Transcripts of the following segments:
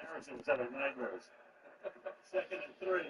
Harrison's out of nightmares. Second and 3.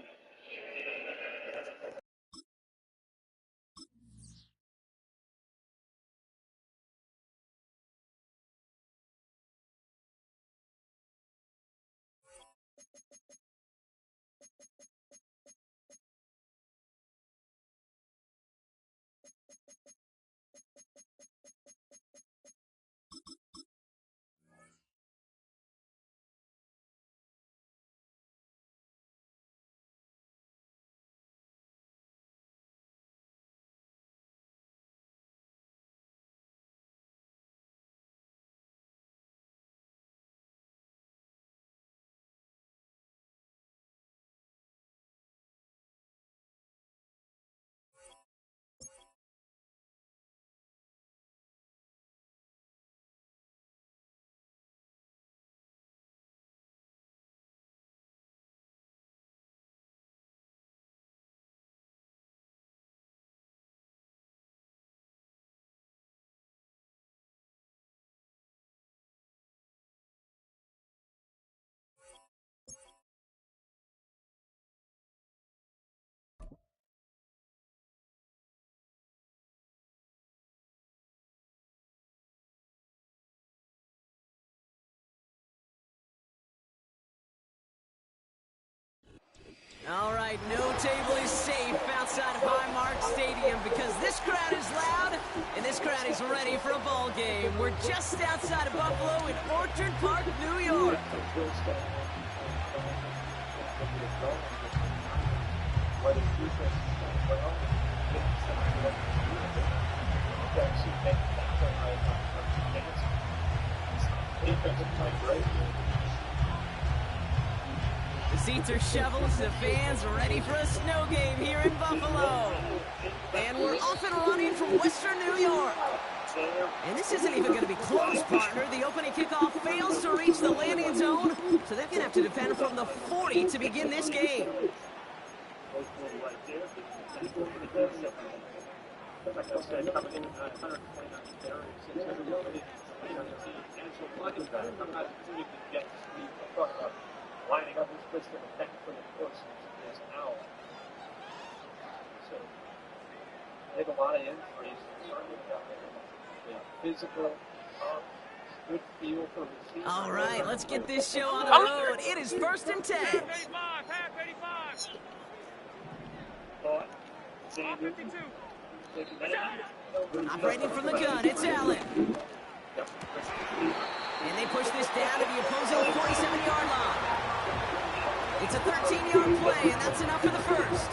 All right, no table is safe outside of Highmark Stadium because this crowd is loud and this crowd is ready for a ball game. We're just outside of Buffalo in Orchard Park, New York. The seats are shoveled, the fans are ready for a snow game here in Buffalo. And we're off and running from Western New York. And this isn't even going to be close, partner. The opening kickoff fails to reach the landing zone, so they're going to have to defend from the 40 to begin this game. Lining up his fist in the technically, of course, is out. So, they have a lot of injuries. Physical, good feel for receiving. All right, let's get this show on the road. It is 1st and 10. 85, half 85. Operating from the gun, it's Allen. And they push this down to the opposing 47-yard line. It's a 13-yard play, and that's enough for the first.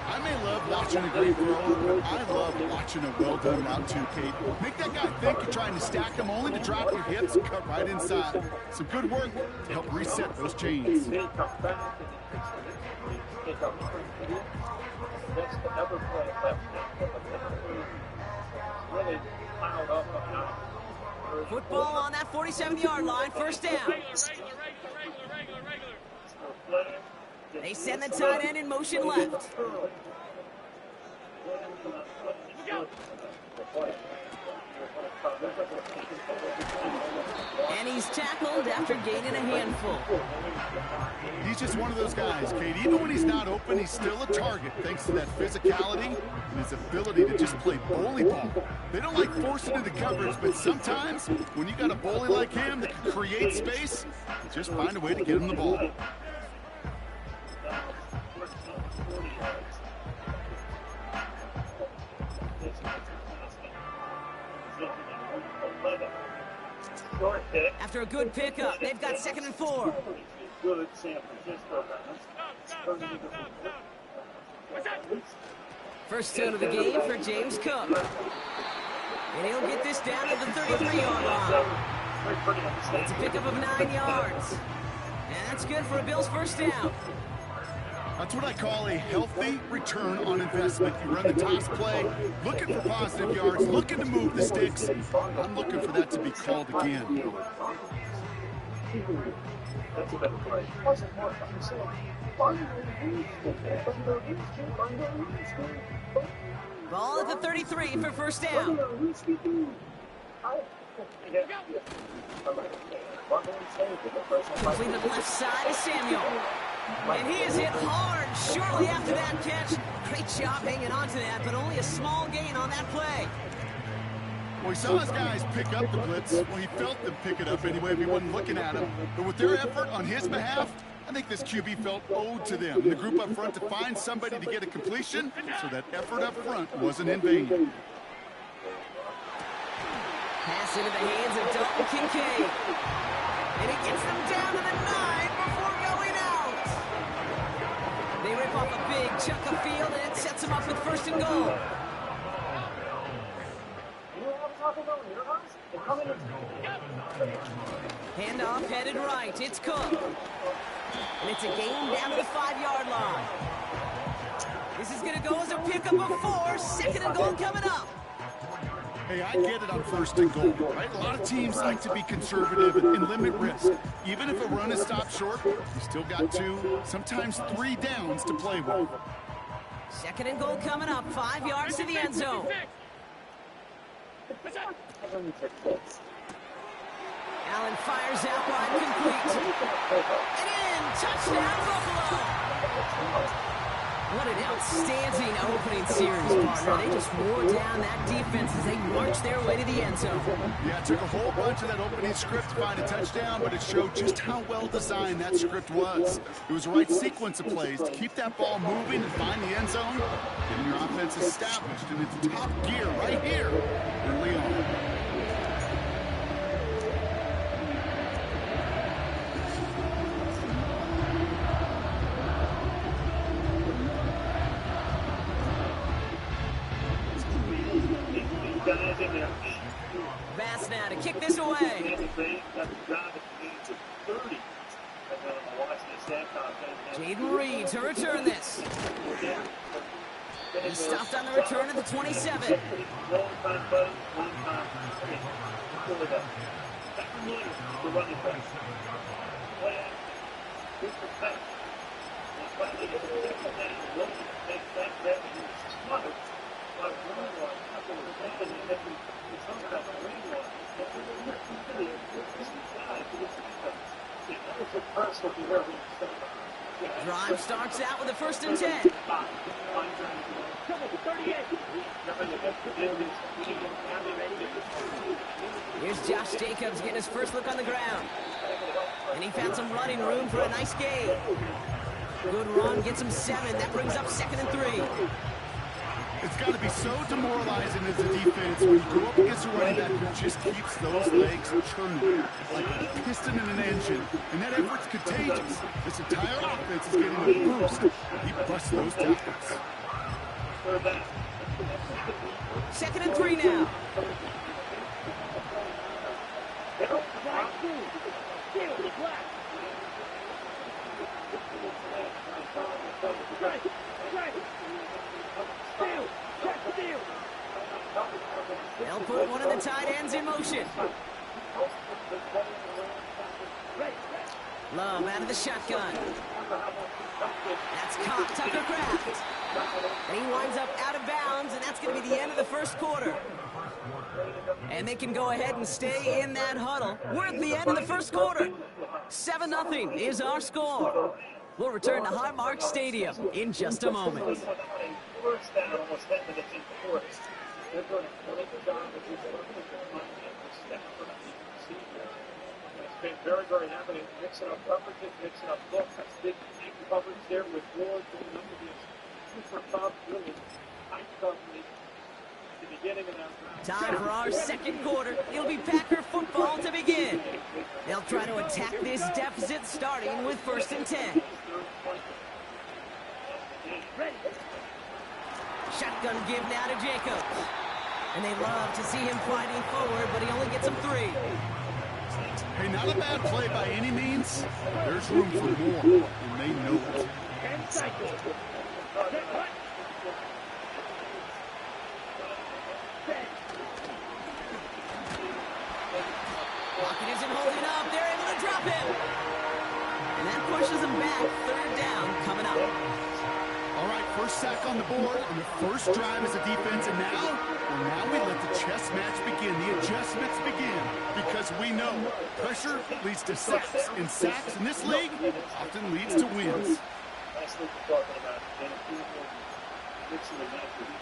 I may love watching a great thrower, but I love watching a well-done route too, Kate. Make that guy think you're trying to stack him only to drop your hips and cut right inside. Some good work to help reset those chains. Football on that 47-yard line, first down. They send the tight end in motion left. And he's tackled after gaining a handful. He's just one of those guys, Kate. Even when he's not open, he's still a target thanks to that physicality and his ability to just play bully ball. They don't like forcing into coverage, but sometimes when you got a bully like him that can create space, you just find a way to get him the ball. After a good pickup, they've got 2nd and 4. Good San Francisco. First down of the game for James Cook. And he'll get this down to the 33-yard line. It's a pickup of 9 yards. And that's good for a Bills first down. That's what I call a healthy return on investment. You run the toss play, looking for positive yards, looking to move the sticks. I'm looking for that to be called again. That's a better play. Ball at the 33 for first down. Completed left side to Samuel. And he is hit hard shortly after that catch. Great job hanging on to that, but only a small gain on that play. Well, he saw his guys pick up the blitz. Well, he felt them pick it up anyway if he wasn't looking at him. But with their effort on his behalf, I think this QB felt owed to them. The group up front to find somebody to get a completion, so that effort up front wasn't in vain. Pass into the hands of Dalton Kincaid. And he gets them down to the 9 before going out. They rip off a big chunk of field, and it sets them up with 1st and goal. Handoff headed right. It's Cook. And it's a gain down to the 5-yard line. This is going to go as a pickup of 4. 2nd and goal coming up. Hey, I get it on 1st and goal, right? A lot of teams like to be conservative and limit risk. Even if a run is stopped short, you still got 2, sometimes 3 downs to play with. 2nd and goal coming up. 5 yards to the end zone. Allen fires out wide, complete. And in, touchdown Buffalo. What an outstanding opening series, partner. They just wore down that defense as they marched their way to the end zone. Yeah, it took a whole bunch of that opening script to find a touchdown, but it showed just how well designed that script was. It was the right sequence of plays to keep that ball moving and find the end zone, getting your offense established in its top gear right here early on. Bass now to kick this away. Jaden Reed to return this. He stopped on the return at the 27. Drive starts out with a 1st and 10. Here's Josh Jacobs getting his first look on the ground. And he found some running room for a nice gain. Good run, gets him 7. That brings up 2nd and 3. It's got to be so demoralizing as a defense when you go up against a running back who just keeps those legs churning like a piston in an engine. And that effort's contagious. This entire offense is getting a boost. He busts those tackles. 2nd and 3 now. They'll put one of the tight ends in motion. Love out of the shotgun. That's caught Tucker Kraft. And he winds up out of bounds, and that's going to be the end of the 1st quarter. And they can go ahead and stay in that huddle. We're at the end of the 1st quarter. 7-0 is our score. We'll return to Highmark Stadium in just a moment. It's been very, very happening. Mixing up coverages, mixing up looks. Big coverage there with Ward going under this super tough, really tight coverage at the beginning of that round. Time for our 2nd quarter. It'll be Packer football to begin. They'll try to attack this deficit starting with 1st and 10. Shotgun give now to Jacobs. And they love to see him fighting forward, but he only gets him 3. Hey, not a bad play by any means. There's room for more, and they know it. Lockett isn't holding up. They're able to drop him. And that pushes him back. 3rd down coming up. All right, first sack on the board on the first drive as a defense, and now we let the chess match begin, the adjustments begin, because we know pressure leads to sacks, and sacks in this league often leads to wins. Last week we're talking about mixing and matching.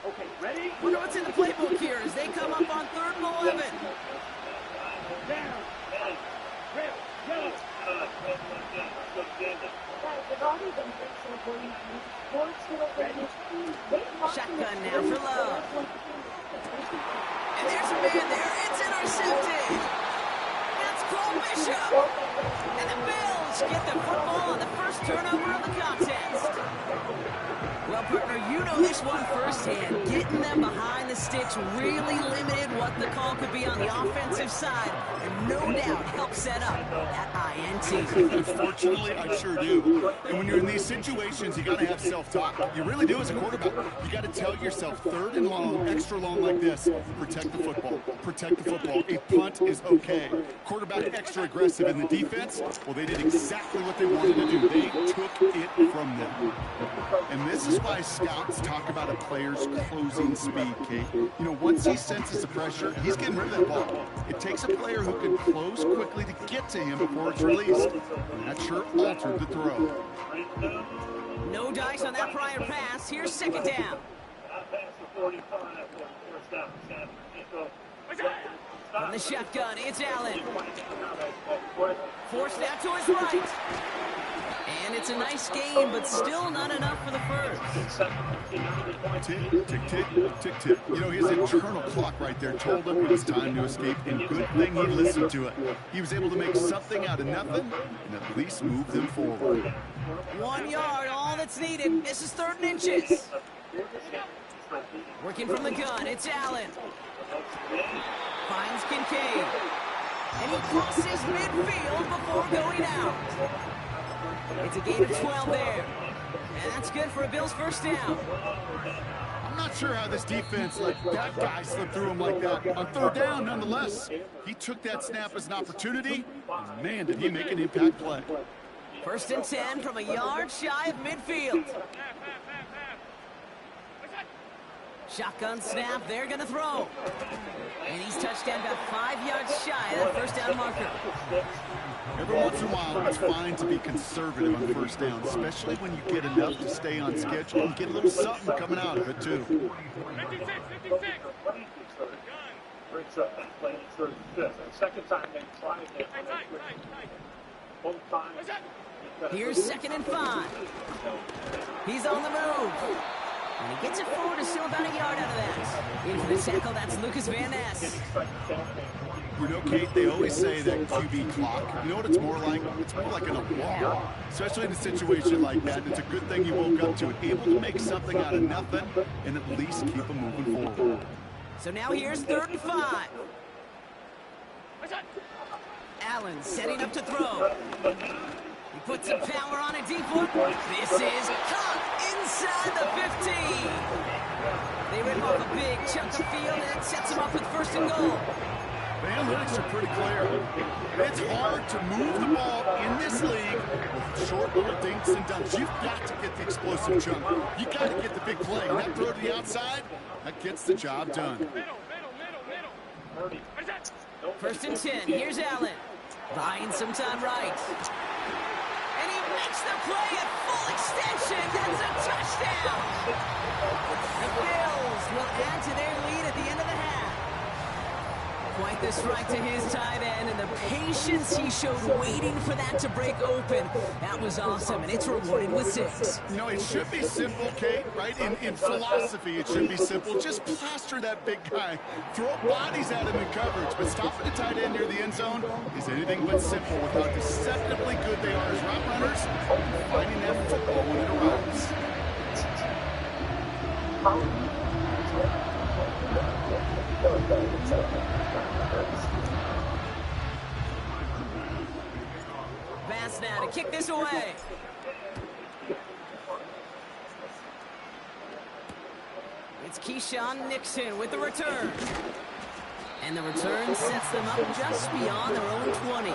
Okay, ready? Wonder what's in the playbook here as they come up on 3rd and 11. Shotgun now for Love. And there's a man there. It's intercepted. That's Cole Bishop. And the Bills get the football on the first turnover of the contest. Well, partner, you know this one firsthand. Getting them behind the sticks really limited what the call could be on the offensive side, and no doubt helped set up that INT. Unfortunately, I sure do. And when you're in these situations, you got to have self-talk. You really do as a quarterback. You got to tell yourself 3rd and long, extra long like this, protect the football. Protect the football. A punt is okay. Quarterback extra aggressive in the defense, well, they did exactly what they wanted to do. They took it from them. And this is why scouts talk about a player's closing speed, Kate. You know, once he senses the pressure, he's getting rid of that ball. It takes a player who can close quickly to get to him before it's released. And that sure altered the throw. No dice on that prior pass. Here's 2nd down. From the shotgun, it's Allen. Forced out to his right. And it's a nice game, but still not enough for the first. Tick, tick, tick, tick, tick. You know, his internal clock right there told him it was time to escape, and good thing he listened to it. He was able to make something out of nothing and at least move them forward. 1 yard, all that's needed. This is 3rd and inches. Working from the gun, it's Allen. Finds Kincaid. And he crosses midfield before going out. It's a gain of 12 there. And that's good for a Bills first down. I'm not sure how this defense let that guy slip through him like that. On 3rd down, nonetheless, he took that snap as an opportunity, and man, did he make an impact play. 1st and 10 from a yard shy of midfield. Shotgun snap, they're going to throw. And he's touched down about 5 yards shy of that first down marker. Every once in a while, it's fine to be conservative on 1st down, especially when you get enough to stay on schedule and get a little something coming out of it, too. 56, 56. Brings up that play in 35th. Second time they tried it. Both times. Here's 2nd and 5. He's on the move. And he gets it forward to still about a yard out of that. In for the tackle, that's Lucas Van Ness. You know, Kate, they always say that QB clock, you know what it's more like? It's more like an alarm, especially in a situation like that. It's a good thing you woke up to it, able to make something out of nothing and at least keep them moving forward. So now here's 3rd and 5. Allen setting up to throw. He puts some power on a deep one. This is caught inside the 15. They rip off a big chunk of field and it sets them up with 1st and goal. The analytics are pretty clear. It's hard to move the ball in this league with short little dinks and dunks. You've got to get the explosive chunk. You got to get the big play. And that throw to the outside, that gets the job done. Middle. 1st and 10. Here's Allen. Buying some time right. And he makes the play at full extension. That's a touchdown. The Bills will add to their lead at the end of the half. Quite the strike to his tight end, and the patience he showed waiting for that to break open. That was awesome, and it's rewarded with 6. You know, it should be simple, Kate, right? In philosophy, it should be simple. Just plaster that big guy. Throw bodies at him in coverage, but stopping the tight end near the end zone is anything but simple with how deceptively good they are as route runners and finding that football when it arrives. Bass now to kick this away. It's Keyshawn Nixon with the return. And the return sets them up just beyond their own 20.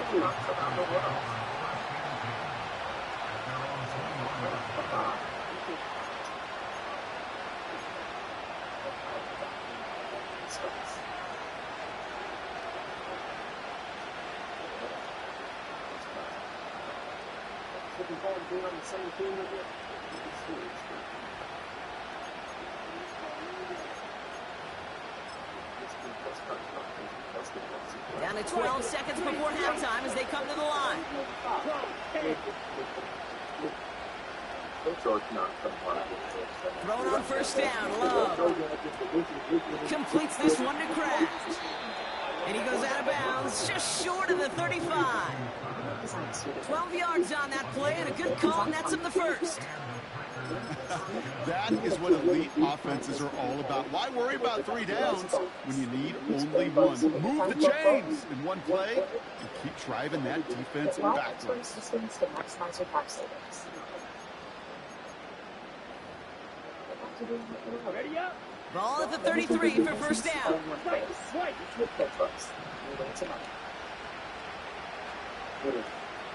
On the same team with you. Down to 12 seconds before halftime as they come to the line. Thrown on first down, Love. Completes this one to Kraft. And he goes out of bounds, just short of the 35. 12 yards on that play, and a good call nets him the first. That is what elite offenses are all about. Why worry about 3 downs when you need only one? Move the chains in one play and keep driving that defense backwards. Ready up. Ball at the 33 for first down.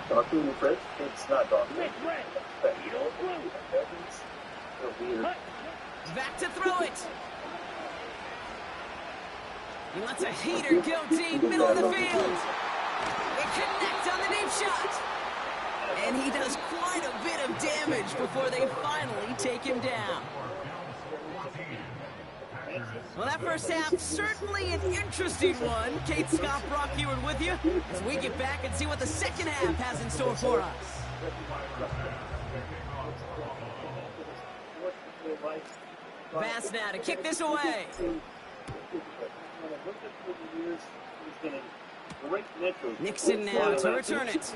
Dark blue in the fridge? It's not dark blue. Back to throw it. He lets a heater go deep, middle of the field. They connect on the deep shot. And he does quite a bit of damage before they finally take him down. Well, that first half, certainly an interesting one. Kate Scott, Brock Ewart with you as we get back and see what the second half has in store for us. Pass now to kick this away. Nixon now to return it.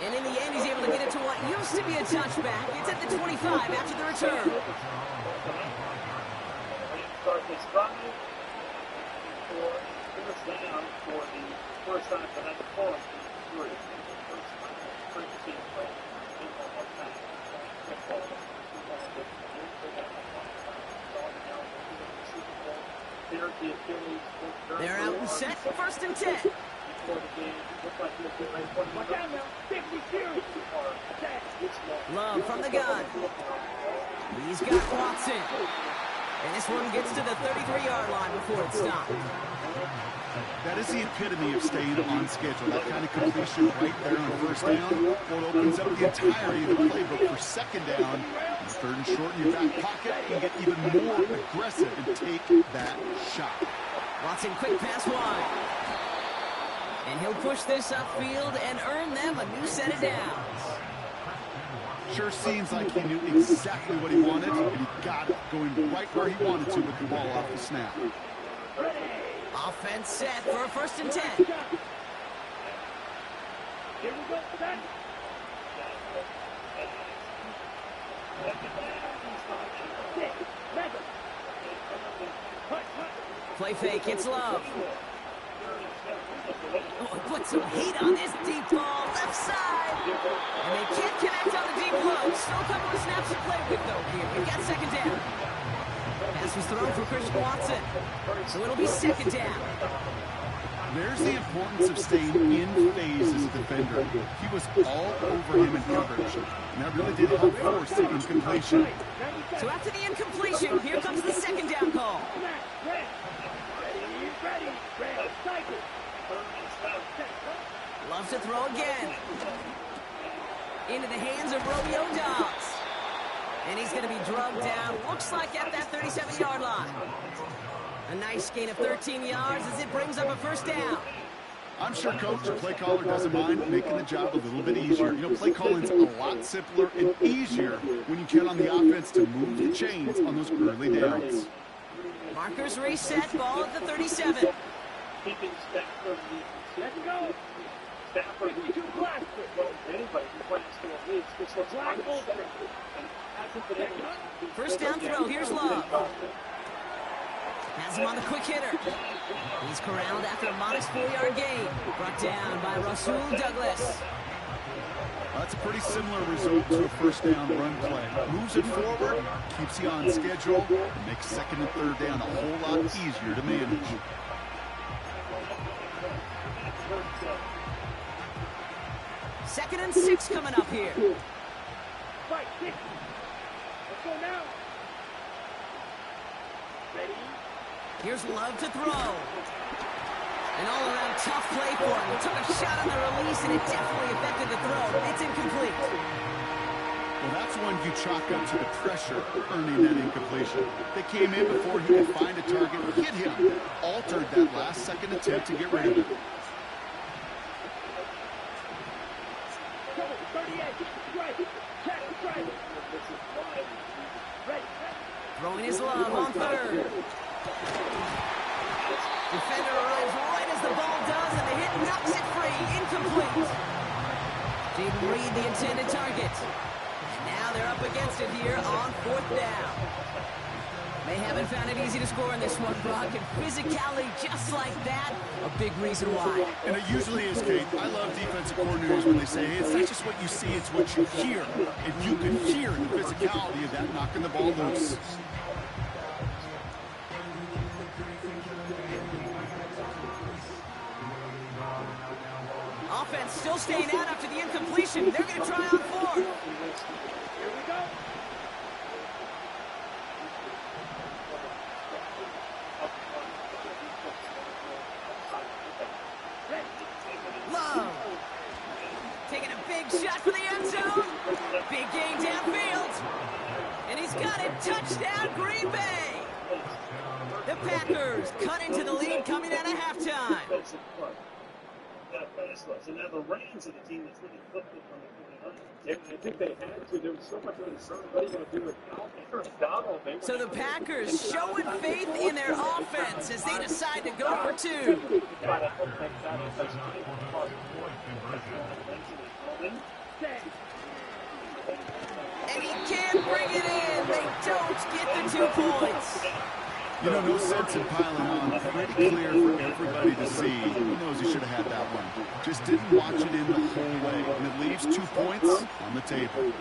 And in the end, he's able to get it to what used to be a touchback. It's at the 25 after the return. They're out and set, first and 10. Love from the gun. He's got Watson. And this one gets to the 33-yard line before it stops. That is the epitome of staying on schedule. That kind of completion right there on first down. What opens up the entirety of the playbook for second down. And third and short in your back pocket. You get even more aggressive and take that shot. Watson, quick pass wide. And he'll push this upfield and earn them a new set of downs. Sure seems like he knew exactly what he wanted, and he got it going right where he wanted to with the ball off the snap. Offense set for a first and 10. Here we go, set. Play fake, it's Love. Oh, put some heat on this deep ball, left side. And they can't connect on the deep low. Still a couple of snaps to play with, though, here. We've got second down. Pass was thrown for Christian Watson. So it'll be second down. There's the importance of staying in phase as a defender. He was all over him in coverage, and that really did help force the incompletion. So after the incompletion, here comes the second down call. Loves to throw again. Into the hands of Romeo Dobbs. And he's going to be drugged down, looks like at that 37-yard line. A nice gain of 13 yards as it brings up a first down. I'm sure Coach, the play caller, doesn't mind making the job a little bit easier. You know, play calling's a lot simpler and easier when you count on the offense to move the chains on those early downs. Markers reset, ball at the 37. Let's go. First down throw, here's Love. Has him on the quick hitter. He's corralled after a modest 4-yard gain. Brought down by Rasul Douglas. That's a pretty similar result to a first down run play. Moves it forward, keeps you on schedule, and makes second and third down a whole lot easier to manage. Second and 6 coming up here. Right, kick. Let's go now. Ready? Here's Love to throw. An all-around tough play for him. He took a shot on the release, and it definitely affected the throw. It's incomplete. Well, that's one you chalk up to the pressure earning that incompletion. They came in before he could find a target, hit him, altered that last-second attempt to get rid of it. Throwing his Love on third. Defender arrives right as the ball does, and the hit knocks it free. Incomplete. Didn't read the intended target. And now they're up against it here on fourth down. They haven't found it easy to score in this one, Brock, and physicality just like that, a big reason why. And it usually is, Kate. I love defensive coordinators when they say, hey, it's not just what you see, it's what you hear. And you can hear the physicality of that knocking the ball loose. Offense still staying out after the incompletion. They're going to try on fourth. Here we go. Love. Taking a big shot for the end zone. Big gain downfield. And he's got it. Touchdown, Green Bay. The Packers cut into the lead coming out of halftime. And now the reins of the team that's really flipped it from the 49ers. I think they had to. There was so much uncertainty. What are you going to do with Donald? So the Packers showing faith in their offense as they decide to go for two. And he can't bring it in. They don't get the 2 points. You know, no sense in piling on. Pretty clear for everybody to see. Who knows, he should have had that one. Just didn't watch it in the whole way. And it leaves 2 points on the table.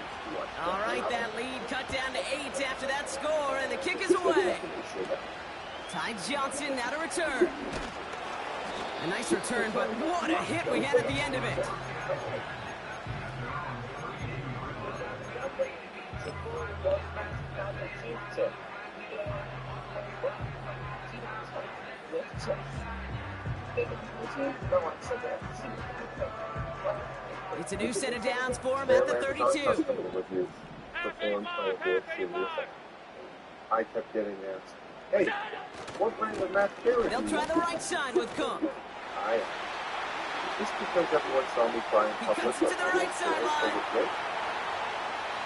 All right, that lead cut down to 8 after that score, and the kick is away. Ty Johnson now to return. A nice return, but what a hit we had at the end of it. It's a new set of downs for him at the 32. I kept getting that. Hey, what brand of Matt Carey? They'll try the right side with Cook. Just because everyone saw me crying He cuts it to the right sideline.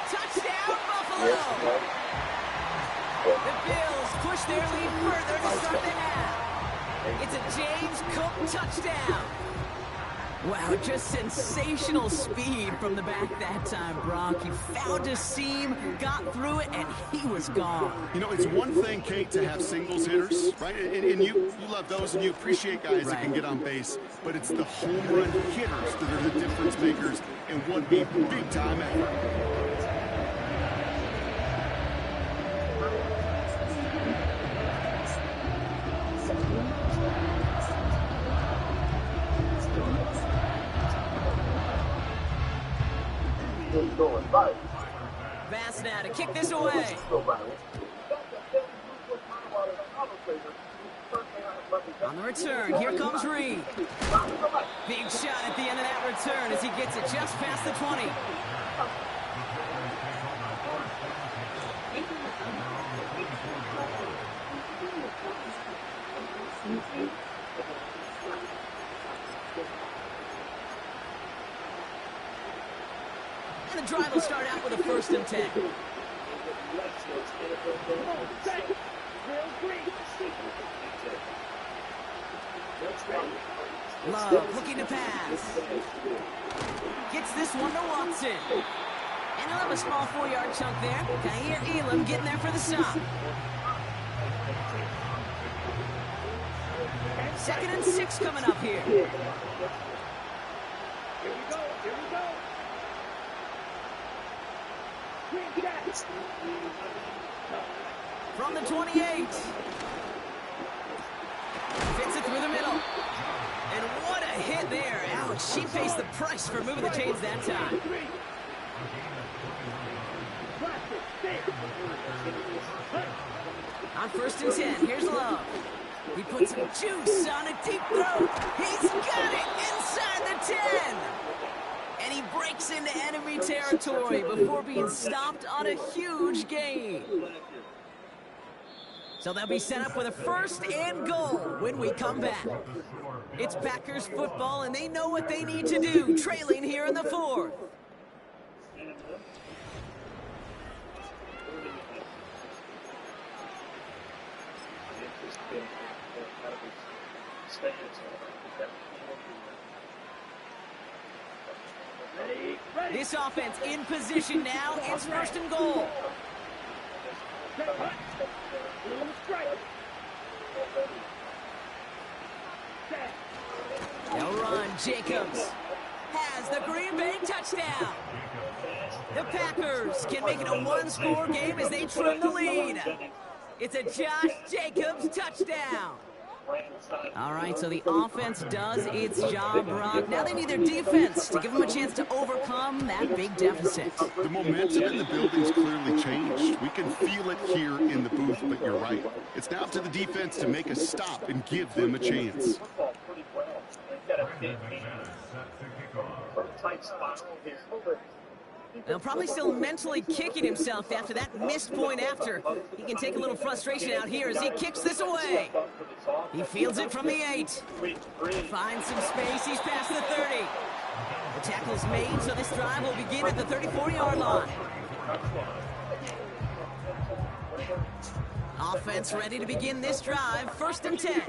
Touchdown, Buffalo! The Bills push their lead further to start the half. It's a James Cook touchdown. Wow, just sensational speed from the back that time, Brock. He found a seam, got through it, and he was gone. You know, it's one thing, Kate, to have singles hitters, right? And you love those, and you appreciate guys that can get on base. But it's the home run hitters that are the difference makers, and one a big-time effort. Bass now to kick this away. On the return, here comes Reed. Big shot at the end of that return as he gets it just past the 20. And the drive will start out with a 1st and 10. Love looking to pass. Gets this one to Watson. And he'll have a small 4-yard chunk there. Kaiir Elam getting there for the stop. 2nd and 6 coming up here. Here we go. From the 28. Fits it through the middle. And what a hit there. Ouch, she pays the price for moving the chains that time. On 1st and 10, here's Love. He puts some juice on a deep throw. He's got it inside the 10. And he breaks into enemy territory before being stopped on a huge gain. So they'll be set up with a 1st and goal when we come back. It's Packers football, and they know what they need to do, trailing here in the 4th. This offense in position now. It's 1st and goal. They'll run. Jacobs has the Green Bay touchdown. The Packers can make it a 1-score game as they trim the lead. It's a Josh Jacobs touchdown. All right, so the offense does its job, Brock. Now they need their defense to give them a chance to overcome that big deficit. The momentum in the building's clearly changed. We can feel it here in the booth, but you're right. It's now up to the defense to make a stop and give them a chance. Well, probably still mentally kicking himself after that missed point after. He can take a little frustration out here as he kicks this away. He fields it from the 8. Finds some space. He's past the 30. The tackle's made, so this drive will begin at the 34-yard line. Offense ready to begin this drive. 1st and 10.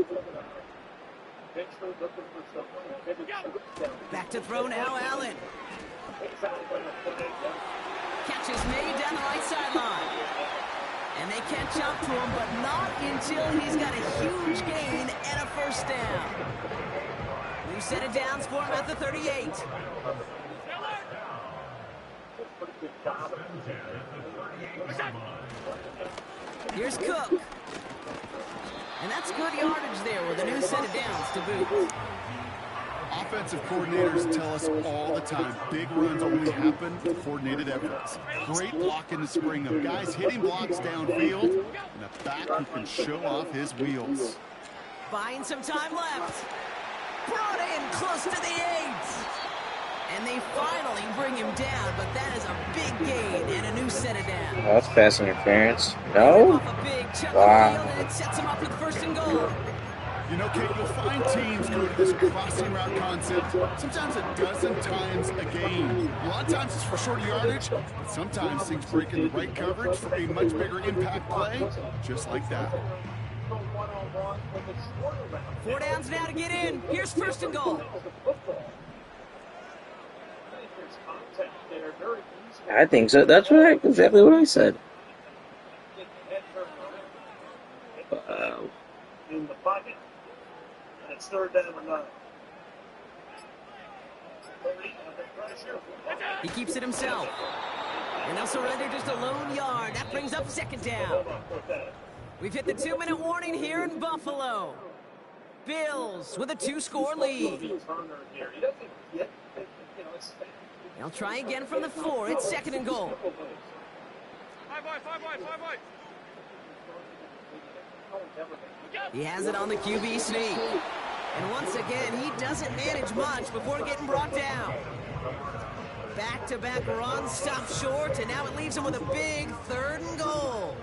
Back to throw now, Allen. Catch is made down the right sideline. And they catch up to him, but not until he's got a huge gain and a 1st down. New set of downs for him at the 38. Here's Cook. And that's good yardage there with a new set of downs to boot. Offensive coordinators tell us all the time, big runs only happen with coordinated efforts. Great block in the spring of guys hitting blocks downfield, and a back who can show off his wheels. Buying some time left. Brought in close to the 8. And they finally bring him down, but that is a big gain and a new set of downs. Oh, that's pass interference. No? Off a big chunk of the field, and it sets him up with 1st and goal. You know, Kate, you'll find teams go to this crossing route concept sometimes a dozen times a game. A lot of times it's for shorter yardage, but sometimes things break in the right coverage for a much bigger impact play, just like that. 4 downs now to get in. Here's 1st and goal. I think so. That's right. Exactly what I said. Wow. In the pocket. And it's 3rd down and 9. He keeps it himself. And they'll surrender just a lone yard. That brings up 2nd down. We've hit the 2-minute warning here in Buffalo. Bills with a 2-score lead. They'll try again from the 4. It's 2nd and goal. 5 wide. He has it on the QB sneak. And once again, he doesn't manage much before getting brought down. Back-to-back runs, stop short, and now it leaves him with a big 3rd and goal.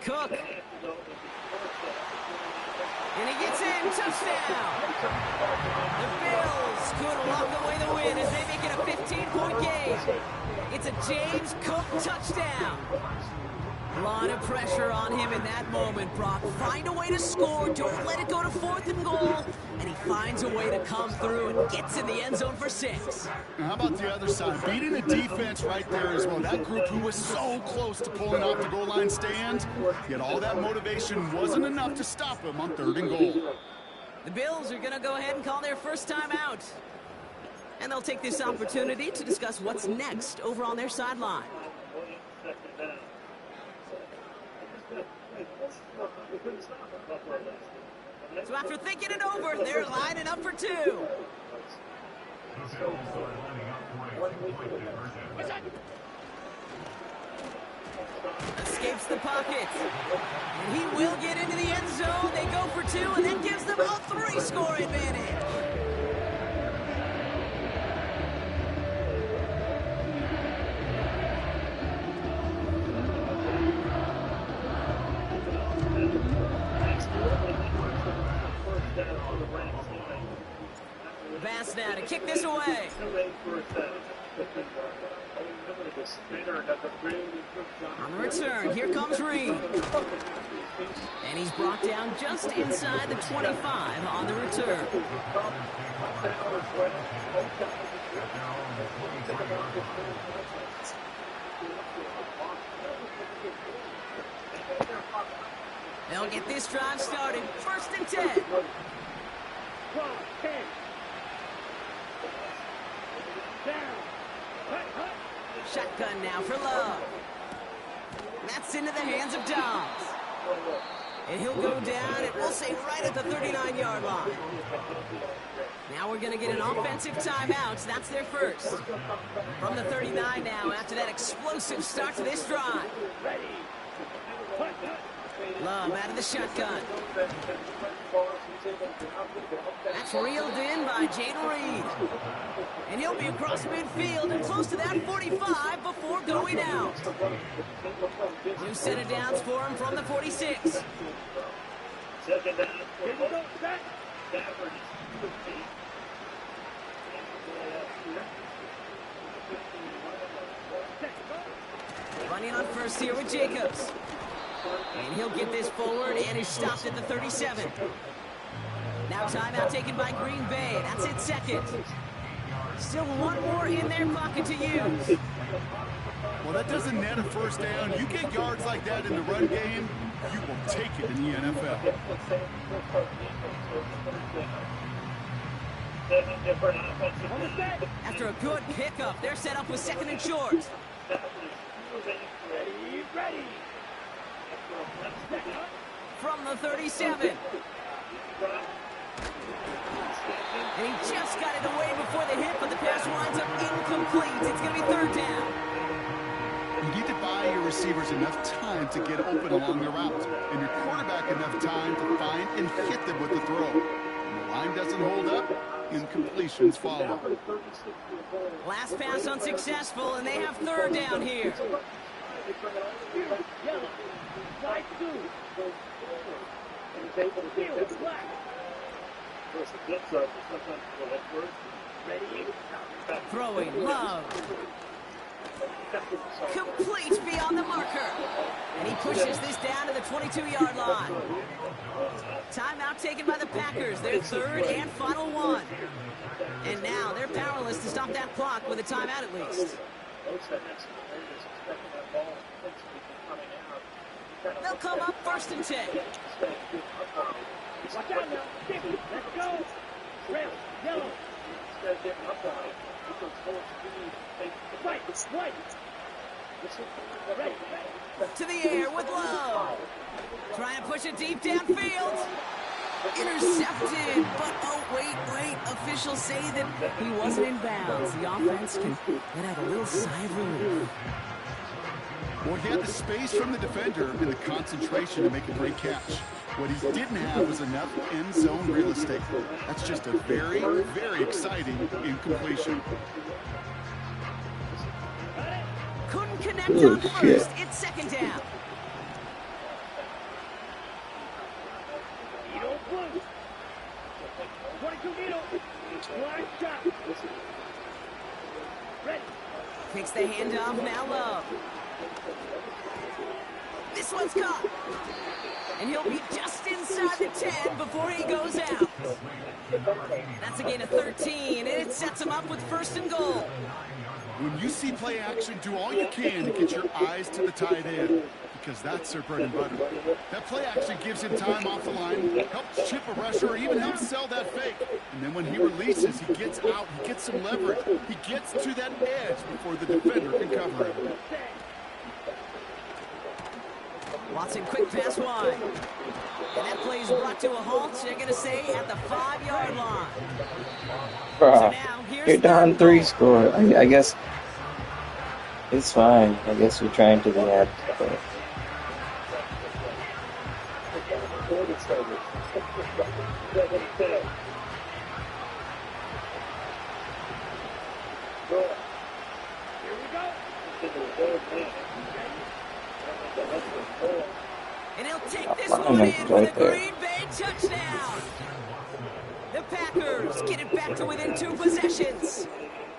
Cook. And he gets in, touchdown. The Bills could walk away the win as they make it a 15-point game. It's a James Cook touchdown. A lot of pressure on him in that moment, Brock. Find a way to score. Don't let it go to 4th and goal. And he finds a way to come through and gets in the end zone for 6. Now, how about the other side? Beating the defense right there as well. That group who was so close to pulling off the goal line stand, yet all that motivation wasn't enough to stop him on 3rd and goal. The Bills are going to go ahead and call their first time out. And they'll take this opportunity to discuss what's next over on their sideline. So after thinking it over, they're lining up for 2. Escapes the pocket. And he will get into the end zone. They go for 2, and that gives them a 3-score advantage. Bass now to kick this away. On the return, here comes Reed. And he's brought down just inside the 25 on the return. They'll get this drive started. 1st and 10. Shotgun now for Love. That's into the hands of Dobbs. And he'll go down, and we'll say right at the 39-yard line. Now we're going to get an offensive timeout. That's their first. From the 39 now after that explosive start to this drive. Love out of the shotgun. That's reeled in by Jaden Reed. And he'll be across midfield and close to that 45 before going out. New set of downs for him from the 46. Running on first here with Jacobs. And he'll get this forward and is stopped at the 37. Now timeout taken by Green Bay. That's it, 2nd. Still one more in their pocket to use. Well, that doesn't net a first down. You get yards like that in the run game, you will take it in the NFL. After a good pickup, they're set up with 2nd and short. Ready. From the 37. And he just got it away before the hit, but the pass winds up incomplete. It's going to be 3rd down. You need to buy your receivers enough time to get open along the route, and your quarterback enough time to find and hit them with the throw. When the line doesn't hold up, incompletions follow. Last pass unsuccessful, and they have 3rd down here. Throwing Love. Complete beyond the marker. And he pushes this down to the 22-yard line. Timeout taken by the Packers. Their 3rd and final one. And now they're powerless to stop that clock with a timeout at least. They'll come up 1st and 10. Watch out now. Let's go. Red, yellow. White. To the air with Love. Trying to push it deep downfield. Intercepted, but oh, wait. Officials say that he wasn't in bounds. The offense can let out a little sigh of relief. Well, he had the space from the defender and the concentration to make a great catch. What he didn't have was enough end zone real estate. That's just a very, very exciting incompletion. Couldn't connect on first. It's 2nd down. Takes the handoff, now Love. This one's caught. And he'll be just inside the 10 before he goes out. That's a gain of 13, and it sets him up with 1st and goal. When you see play action, do all you can to get your eyes to the tight end, because that's their bread and butter. That play action gives him time off the line, helps chip a rusher, or even helps sell that fake. And then when he releases, he gets out, he gets some leverage. He gets to that edge before the defender can cover him. Watson, quick pass wide. And that play is brought to a halt, they're going to say, at the 5-yard line. Bruh, So now, here's you're down 3 ball. score. I guess it's fine. I guess you're trying to the end. But And he'll take this Oh, one in right with a there. Green Bay touchdown. The Packers get it back to within 2 possessions.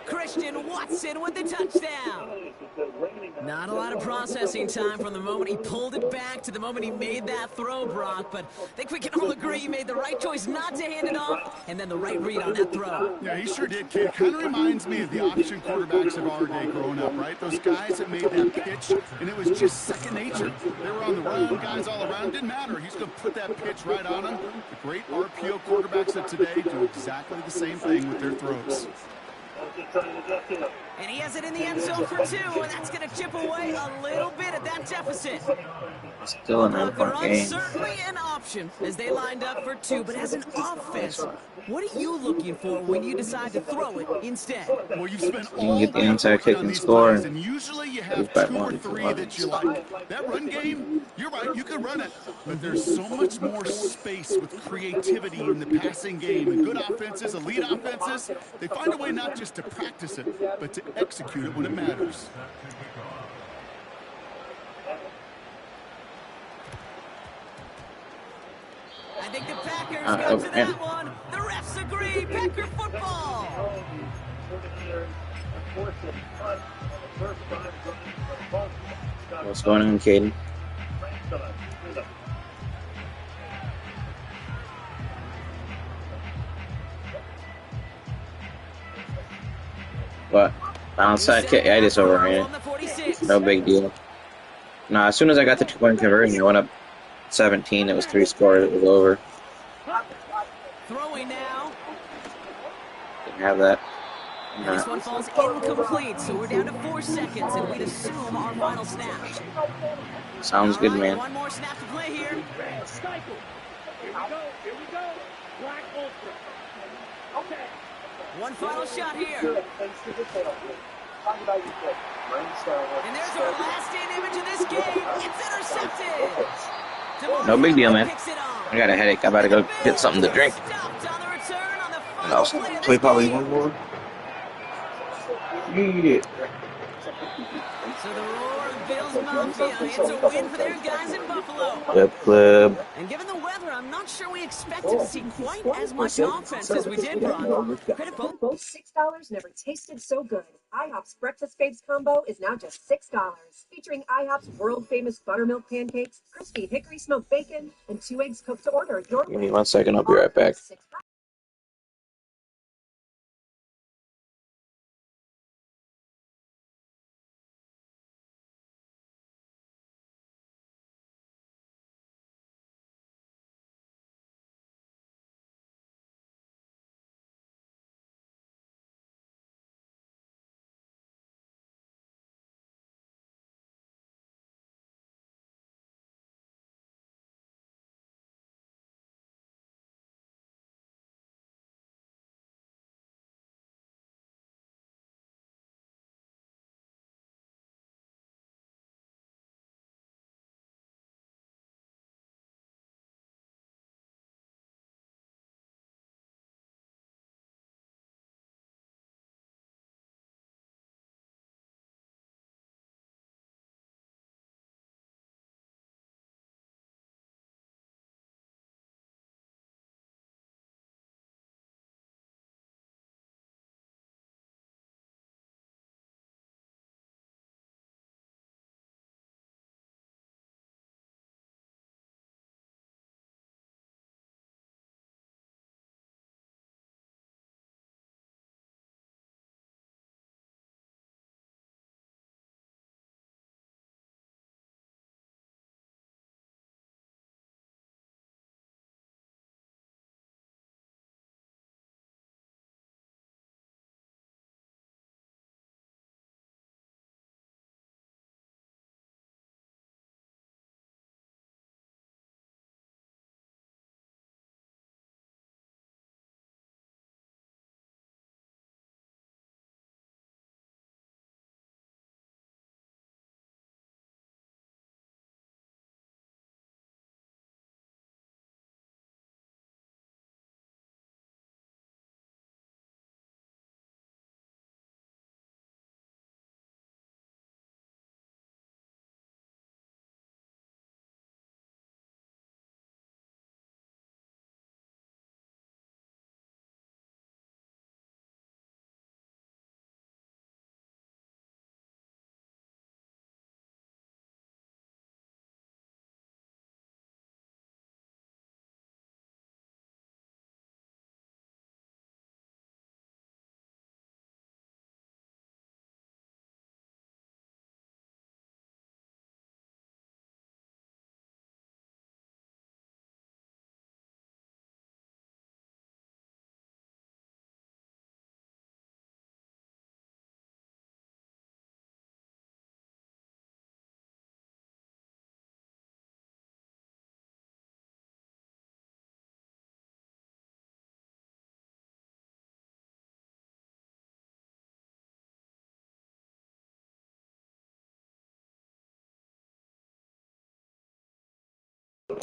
Christian Watson with the touchdown. Not a lot of processing time from the moment he pulled it back to the moment he made that throw, Brock. But I think we can all agree he made the right choice not to hand it off, and then the right read on that throw. Yeah, he sure did, kid. Kind of reminds me of the option quarterbacks of our day growing up, right? Those guys that made that pitch, and it was just second nature. They were on the run, guys all around. Didn't matter. He's going to put that pitch right on them. The great RPO quarterbacks of today do exactly the same thing with their throws. And he has it in the end zone for 2, and that's going to chip away a little bit at that deficit. still an Blocker 9-point on game. certainly an option as they lined up for 2, but as an offense, what are you looking for when you decide to throw it instead? Well, you've spent You can all get the day inside working kick on and these score, plays, and usually you have he's back 2 or one. 3 that you like. That run game, you're right, you can run it, but there's so much more space with creativity in the passing game. And good offenses, elite offenses, they find a way not just to practice it, but to execute it when it matters. I think the Packers got to okay. that one. The refs agree. Packer football. What's going on, Caden? What? Onside kick? Yeah, I just overran On the 46. it. No big deal. No, as soon as I got the 2-point conversion, I went up 17. It was 3 scores. It was over. Throwing now. Didn't have that. And this one falls incomplete, so we're down to 4 seconds, and we'd assume our final snap. Sounds good, All right, man. one more snap to play here. Here we go. Black Ultra. Okay. One final shot here. And there's our last-in image of this game. It's intercepted. No big deal, man. Picks it off. I got a headache. I'm about to go get something to drink. Stopped on the return on the And final I'll play of play this probably game. one more. Yeah. So the roar of Bills Mafia, it's a win for their guys in Buffalo. Club. And given the weather, I'm not sure we expected to see quite as much offense as we did, Brock. Credit both. Both $6 never tasted so good. IHOP's Breakfast Babes combo is now just $6. Featuring IHOP's world-famous buttermilk pancakes, crispy hickory smoked bacon, and 2 eggs cooked to order. Your Give me 1 second. I'll be right back. $6.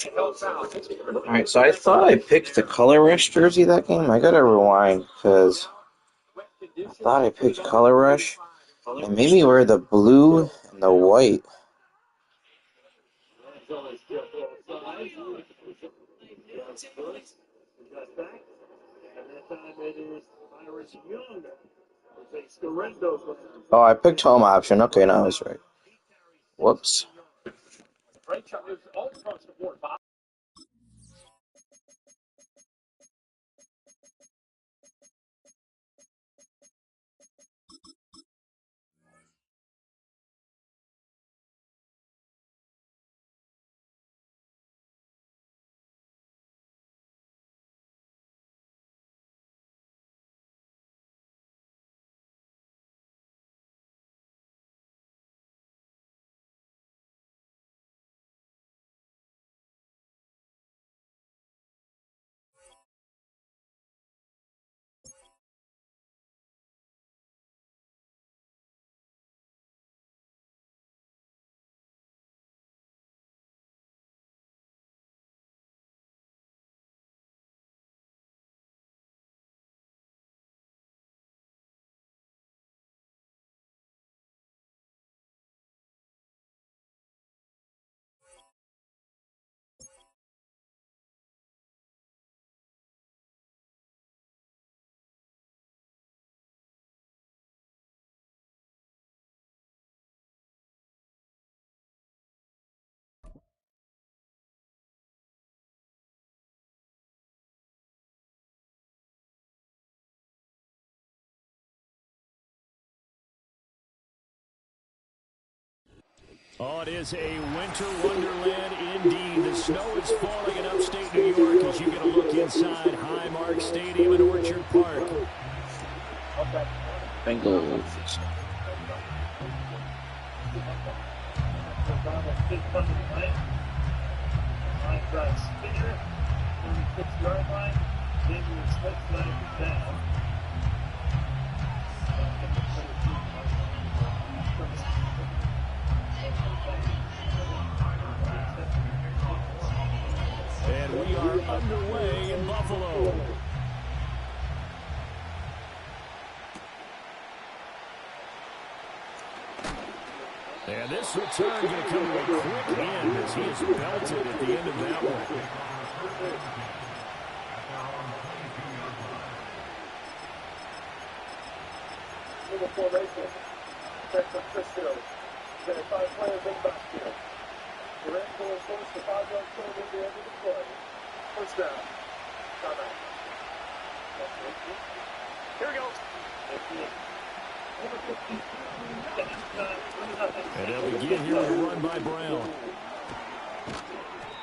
Alright, so I thought I picked the Color Rush jersey that game. I gotta rewind, because I thought I picked Color Rush. And maybe wear the blue and the white. Oh, I picked home option. Okay, now I was right. Whoops. Oh, it is a winter wonderland indeed. The snow is falling in upstate New York as you get a look inside Highmark Stadium in Orchard Park. Bengals. And we are underway in Buffalo. And this return going to come to a quick end as he is belted at the end of that one. First down. Here we go. And they'll begin here with a run by Brown.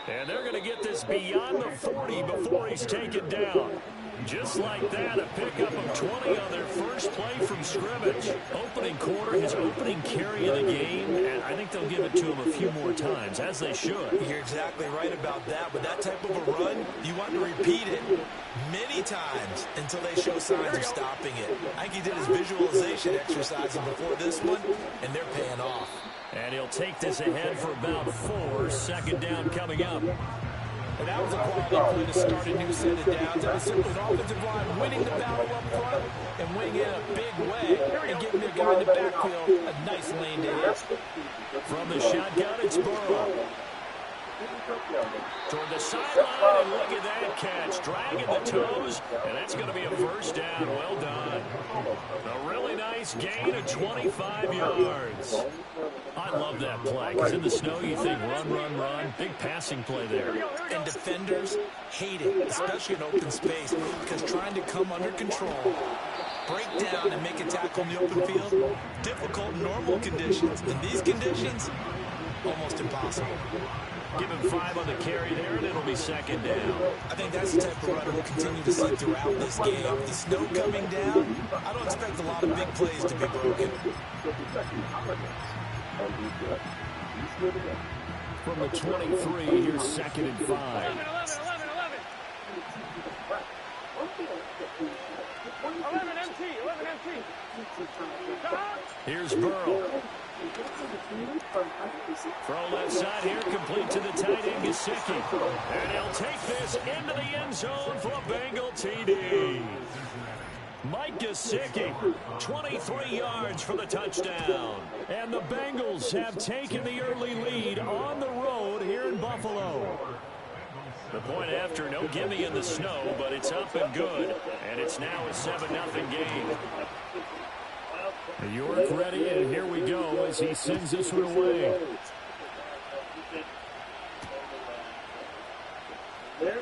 And they're going to get this beyond the 40 before he's taken down. Just like that, a pickup of 20 on their first play from scrimmage. Opening quarter, his opening carry of the game, and I think they'll give it to him a few more times, as they should. You're exactly right about that. With that type of a run, you want to repeat it many times until they show signs of stopping it. I think he did his visualization exercises before this one, and they're paying off. And he'll take this ahead for about 4. Second down coming up. And that was a quality play to start a new set of downs. That was simply an offensive line winning the battle up front and winning it in a big way and giving their guy in the backfield a nice lane to hit. From the shotgun, it's Burrow. Toward the sideline, and look at that catch. Dragging the toes, and that's going to be a first down. Well done. A really nice gain of 25 yards. I love that play, because in the snow you think run, run, run. Big passing play there. And defenders hate it, especially in open space, because trying to come under control, break down and make a tackle in the open field, difficult in normal conditions. In these conditions, almost impossible. Give him 5 on the carry there, and it'll be second down. I think that's the type of run we'll continue to see throughout this game. With the snow coming down, I don't expect a lot of big plays to be broken. From the 23, here's second and 5. 11. 11 MT. Here's Burrow. Throw left side here, complete to the tight end, Gesicki. And he'll take this into the end zone for a Bengal TD. Mike Gesicki, 23 yards for the touchdown. And the Bengals have taken the early lead on the road here in Buffalo. The point after, no gimme in the snow, but it's up and good. And it's now a 7-0 game. York ready, and here we go as he sends this one away. And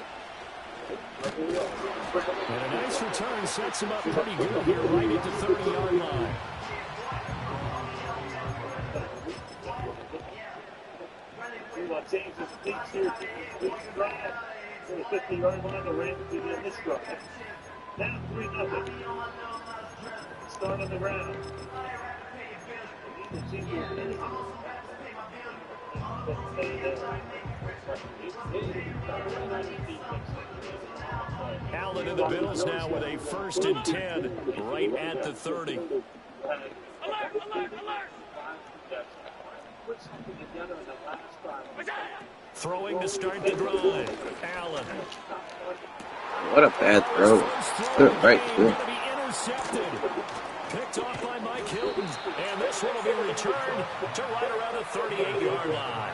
a nice return sets him up pretty good here, right at the 30-yard line. Change the speeds here to the 50-yard line to ramp to the this drive. Now 3-0. Start on the ground. Allen and the Bills now with a 1st and 10 right at the 30. Alert! Throwing to start the drive. Allen. What a bad throw. Good right through. Intercepted. Picked off by Mike Hilton. And this one will be returned to right around the 38-yard line.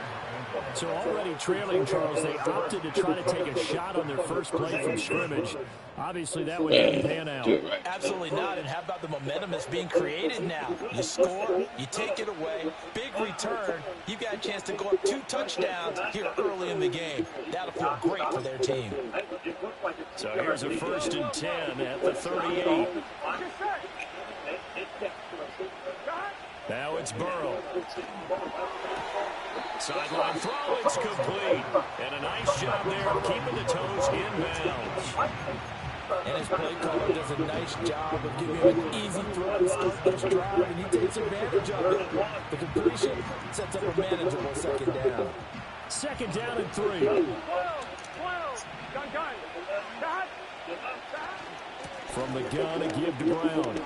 So already trailing, Charles, they opted to try to take a shot on their first play from scrimmage. Obviously, that one didn't pan out. Absolutely not. And how about the momentum that's being created now? You score, you take it away, big return. You've got a chance to go up 2 touchdowns here early in the game. That'll feel great for their team. So here's a 1st and 10 at the 38. Now it's Burrow. Sideline throw, it's complete. And a nice job there of keeping the toes inbounds. And his play caller does a nice job of giving him an easy throw to start this drive, and he takes advantage of it. The completion sets up a manageable 2nd down. 2nd down and 3. 12. From the gun, a give to Brown.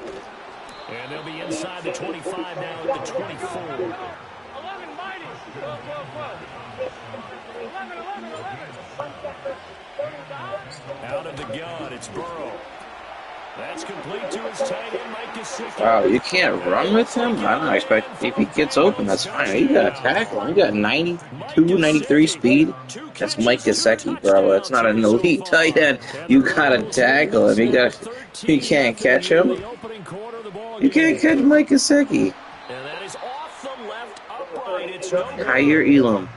And they'll be inside the 25 now at the 24. 11 mighty. 12. 11. Out of the gun, it's Burrow. That's complete to his tight end, Mike Gesicki. Wow, you can't run with him? I don't expect if he gets open, that's fine. You got to tackle him. You got 92, 93 speed. That's Mike Gesicki, bro. That's not an elite tight end. You got to tackle him. You can't catch him. You can't catch Mike Gesicki. And that is off the left upright. It's no good. Higher Elam.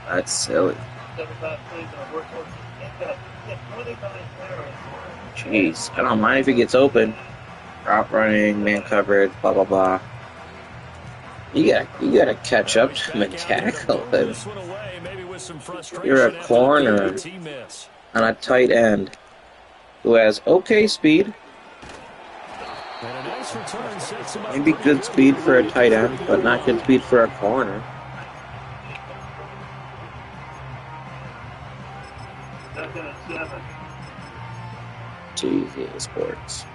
That's silly. Jeez, I don't mind if he gets open. Drop running, man coverage, blah blah blah. You gotta catch up to him and tackle him. You're a corner on a tight end who has okay speed. Maybe good speed for a tight end, but not good speed for a corner. TV Sports.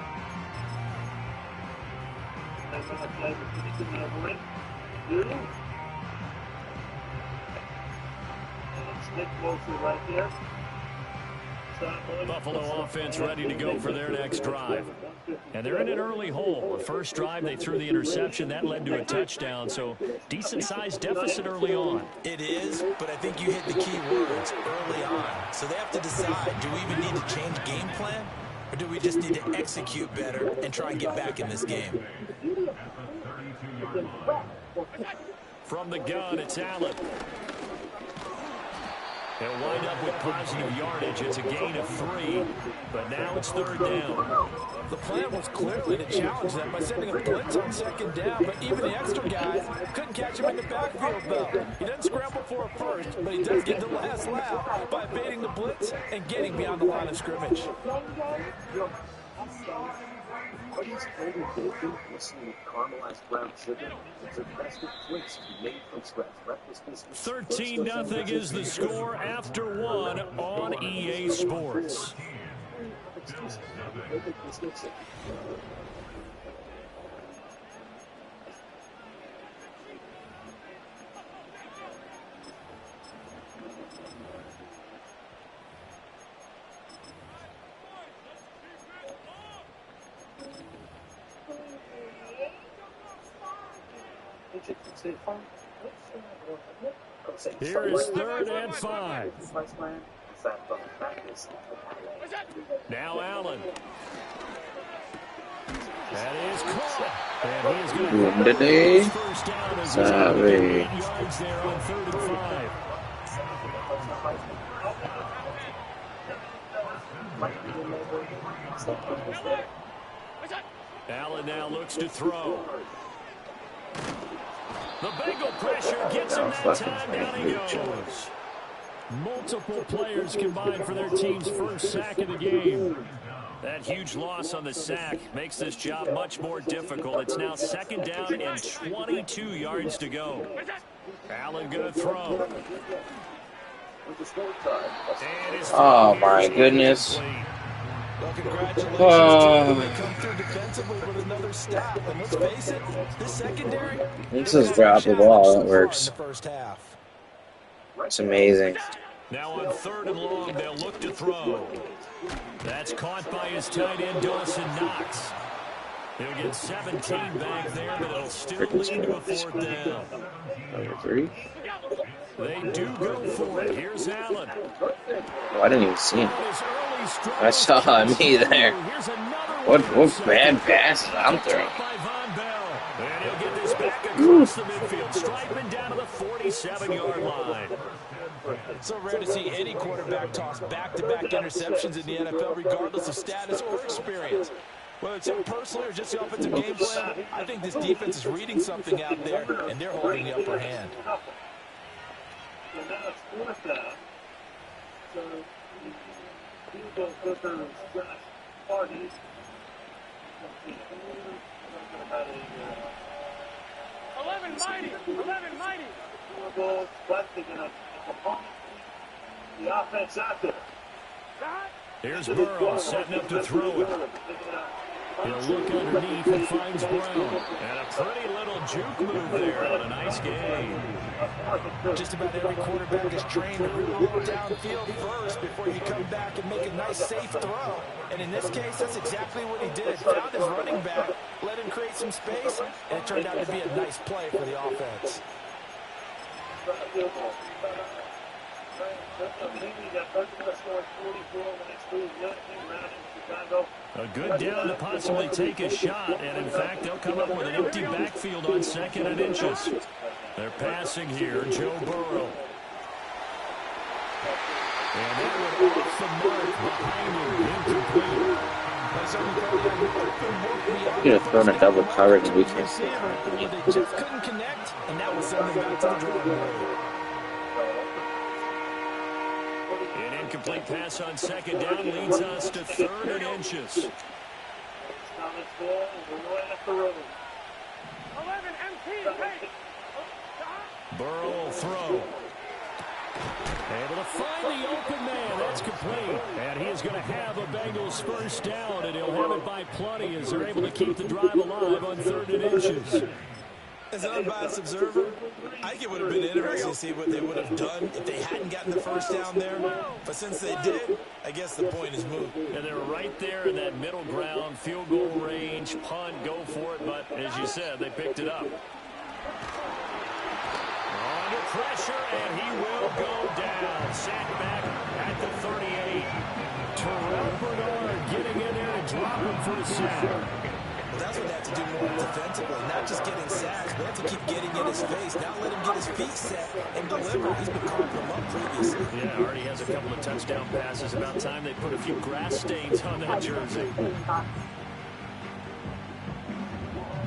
Buffalo offense ready to go for their next drive. And they're in an early hole. The first drive, they threw the interception. That led to a touchdown, so decent-sized deficit early on. It is, but I think you hit the key words early on. So they have to decide, do we even need to change game plan? Or do we just need to execute better and try and get back in this game? From the gun, it's Allen. They'll wind up with positive yardage. It's a gain of 3, but now it's 3rd down. The plan was clearly to challenge them by sending a blitz on 2nd down, but even the extra guys couldn't catch him in the backfield, though. He doesn't scramble for a first, but he does get the last laugh by evading the blitz and getting beyond the line of scrimmage. Buddy's older bacon, listening with caramelized brown sugar, the best of flakes made from scratch. Breakfast biscuits. 13-0 is the score after 1 on EA Sports. Here is 3rd and 5. Now Allen. That is caught. And he is going to have his first down as he's got 8 yards there on 3rd and 5. Allen now looks to throw. The Bengal pressure gets him that time. Down he goes. Multiple players combined for their team's first sack of the game. That huge loss on the sack makes this job much more difficult. It's now 2nd down and 22 yards to go. Allen going to throw. Oh, my goodness. Well, congratulations to them. They come through defensively with another stop. And let's face it, this secondary... This is drop the ball. That works. It's amazing. Now on 3rd and long, they'll look to throw. That's caught by his tight end, Dawson Knox. He'll get 17 back there, but it'll still lead to a 4th down. Number 3. They do go for it. Here's Allen. Oh, I didn't even see him. I saw me there. What bad passes I'm throwing. And he'll get this back across the midfield, striping down to the 47-yard line. So rare to see any quarterback toss back-to-back interceptions in the NFL, regardless of status or experience. Whether it's him personally or just the offensive game plan, I think this defense is reading something out there, and they're holding the upper hand. So now it's 4th down. So field goal kicker is Josh Hardy. 11 mighty. 11 mighty. 4 balls left. They're going to the offense out there. Here's Burrow setting up to throw it. He'll look underneath and finds Brown. And a pretty little juke move there on a nice game. Just about every quarterback is trained to roll downfield first before you come back and make a nice, safe throw. And in this case, that's exactly what he did. Found his running back, let him create some space, and it turned out to be a nice play for the offense. A good down to possibly take a shot, and in fact, they'll come up with an empty backfield on 2nd and inches. They're passing here, Joe Burrow. And that would off the mark behind him, incomplete. Could have thrown a double coverage and we can't see it. They just couldn't connect, and that was sending back to the drawing board. An incomplete pass on 2nd down leads us to 3rd and inches. 11 MT. Burrow will throw. Able to find the open man. That's complete. And he is going to have a Bengals first down, and he'll have it by plenty as they're able to keep the drive alive on 3rd and inches. As an unbiased observer, I think it would have been interesting to see what they would have done if they hadn't gotten the first down there. But since they did, I guess the point is moot. And they're right there in that middle ground, field goal range, punt, go for it. But as you said, they picked it up. Under pressure, and he will go down. Sacked back at the 38. Terrell Bernard getting in there and dropping for the sack. Well, that's what they have to do more defensively. Not just getting sacks, but they have to keep getting in his face. Now let him get his feet set and deliver. He's been carving them up previously. Yeah, already has a couple of touchdown passes. About time they put a few grass stains on that jersey.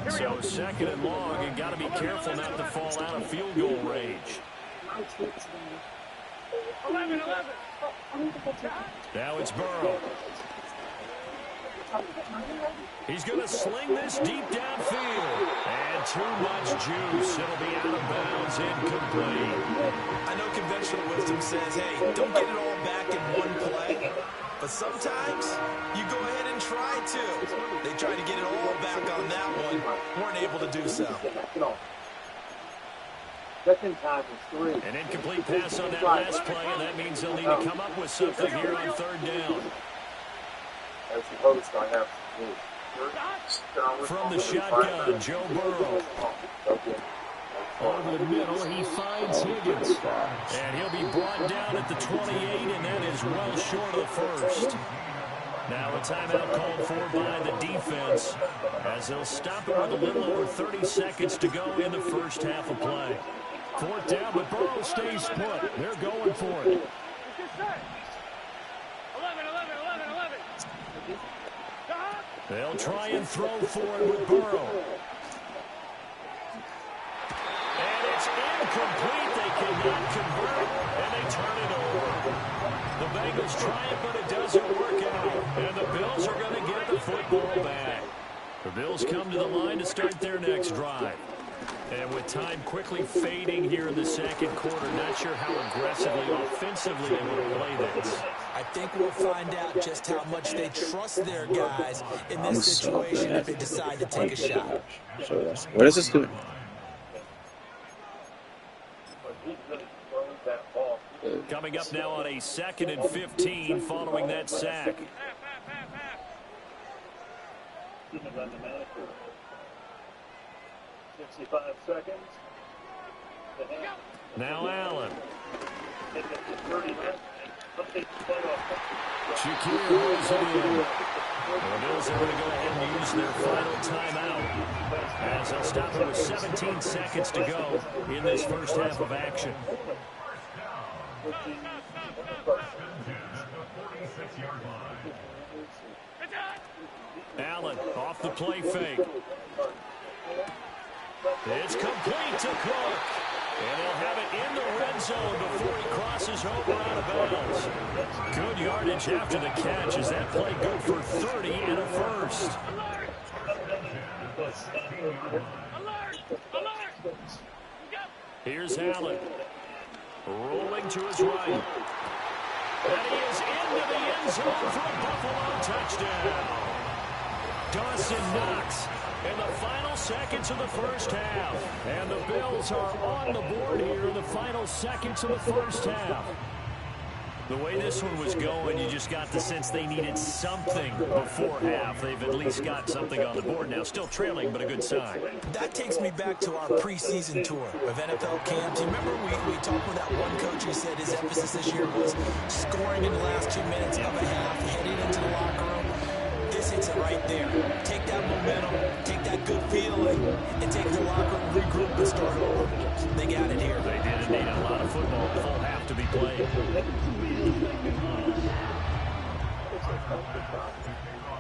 So 2nd and long, and got to be careful not to fall out of field goal range. 11. Now it's Burrow. He's going to sling this deep downfield. And too much juice. It'll be out of bounds, incomplete. I know conventional wisdom says, hey, don't get it all back in one play. But sometimes you go ahead and try to. They tried to get it all back on that one. Weren't able to do so. Second time was 3. An incomplete pass on that last play, and that means they'll need to come up with something here on third down. As the host, I have From the shotgun, Joe Burrow. Over the middle, he finds Higgins. And he'll be brought down at the 28, and that is well short of the first. Now a timeout called for by the defense, as they'll stop it with a little over 30 seconds to go in the first half of play. Fourth down, but Burrow stays put. They're going for it. 11. They'll try and throw for it with Burrow. And it's incomplete. They cannot convert, and they turn it over. The Bengals try it, but it doesn't work out. And the Bills are going to get the football back. The Bills come to the line to start their next drive. And with time quickly fading here in the second quarter, not sure how aggressively, offensively they will play this. I think we'll find out just how much they trust their guys in this situation if they decide to take a shot. What is this doing? Coming up now on a 2nd and 15 following that sack. 65 seconds. Now Allen. Shakir rolls it in. The Bills are going to go ahead and use their final timeout, as they'll stop it with 17 seconds to go in this first half of action. Allen off the play fake. It's complete to Cook. And he'll have it in the red zone before he crosses over out of bounds. Good yardage after the catch as that play good for 30 and a first. Here's Allen. Rolling to his right. And he is into the end zone for a Buffalo touchdown. Dawson Knox in the final seconds of the first half. And the Bills are on the board here in the final seconds of the first half. The way this one was going, you just got the sense they needed something before half. They've at least got something on the board now. Still trailing, but a good sign. That takes me back to our preseason tour of NFL camps. You remember we talked with that one coach who said his emphasis this year was scoring in the last 2 minutes of a half, heading into the locker room. This hits it right there. Take that momentum, take that good feeling, and take the locker room, regroup, and start over. They got it here. They did need a lot of football, full half to be played.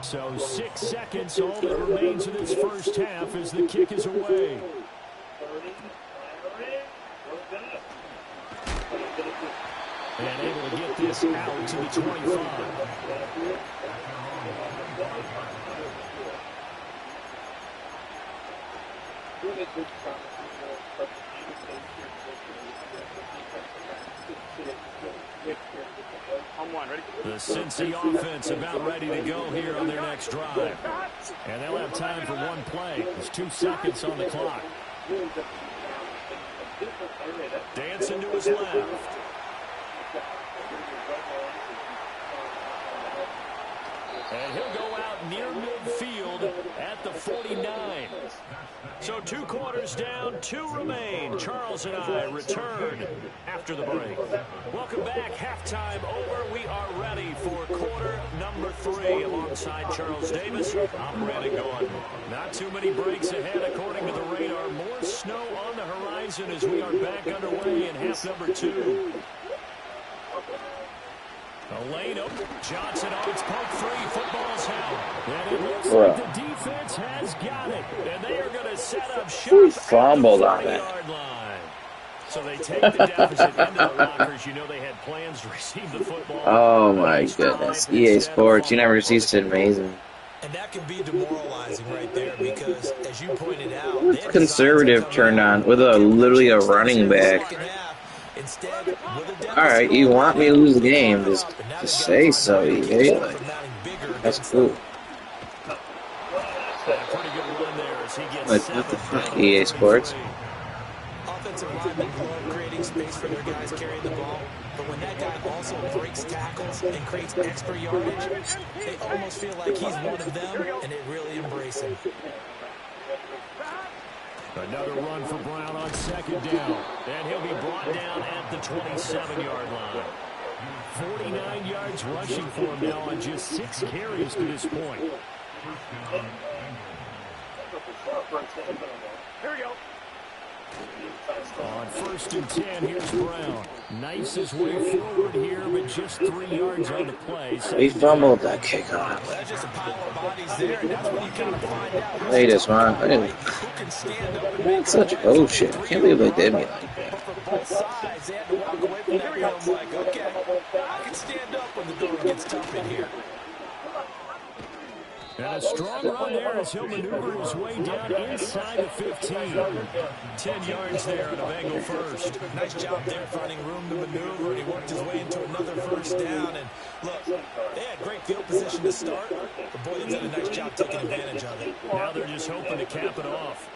So 6 seconds, all that remains of this first half as the kick is away. And able to get this out to the 25. The Cincy offense about ready to go here on their next drive. And they'll have time for one play. There's 2 seconds on the clock. Dancing to his left. And he'll go out near midfield at the 49. So 2 quarters down, 2 remain. Charles and I return after the break. Welcome back. Halftime over. We are ready for quarter number 3 alongside Charles Davis. I'm Brandon Gordon. Not too many breaks ahead according to the radar. More snow on the horizon as we are back underway in half number 2. A lane open. Johnson on its poke 3. Football's out. And it looks like the defense has got it. And they are going to set up shop He at fumbled the on that. 40-yard line. So they take the deficit into the lockers. You know they had plans to receive the football. Oh my goodness. EA Sports, you never cease to amaze me. And that can be demoralizing right there because, as you pointed out, Conservative turned on with literally a running back. Instead, will the Devils Alright, you want me to lose the game, just say so, EA. Like, that's cool. Like, what the fuck, EA Sports? Offensive linemen love creating space for their guys carrying the ball, but when that guy also breaks tackles and creates extra yardage, they almost feel like he's one of them, and they really embrace him. Another run for Brown on second down, and he'll be brought down at the 27-yard line. 49 yards rushing for him now on just 6 carries to this point. Here we go. On 1st and 10, here's Brown. Knifes his way forward here, but just 3 yards on the play. He fumbled that kickoff. That's just a pile of bodies there, and that's when you kind of find out. Wait, this man. That's such bullshit. I can't believe they did me like that. But for both sides, they had to walk away from that film like, okay, I can stand up when the going gets tough in here. And a strong run there as he'll maneuver his way down inside the 15. 10 yards there on a Bengal first. Nice job there finding room to maneuver, and he worked his way into another first down. And look, they had great field position to start, but boy, they did a nice job taking advantage of it. Now they're just hoping to cap it off.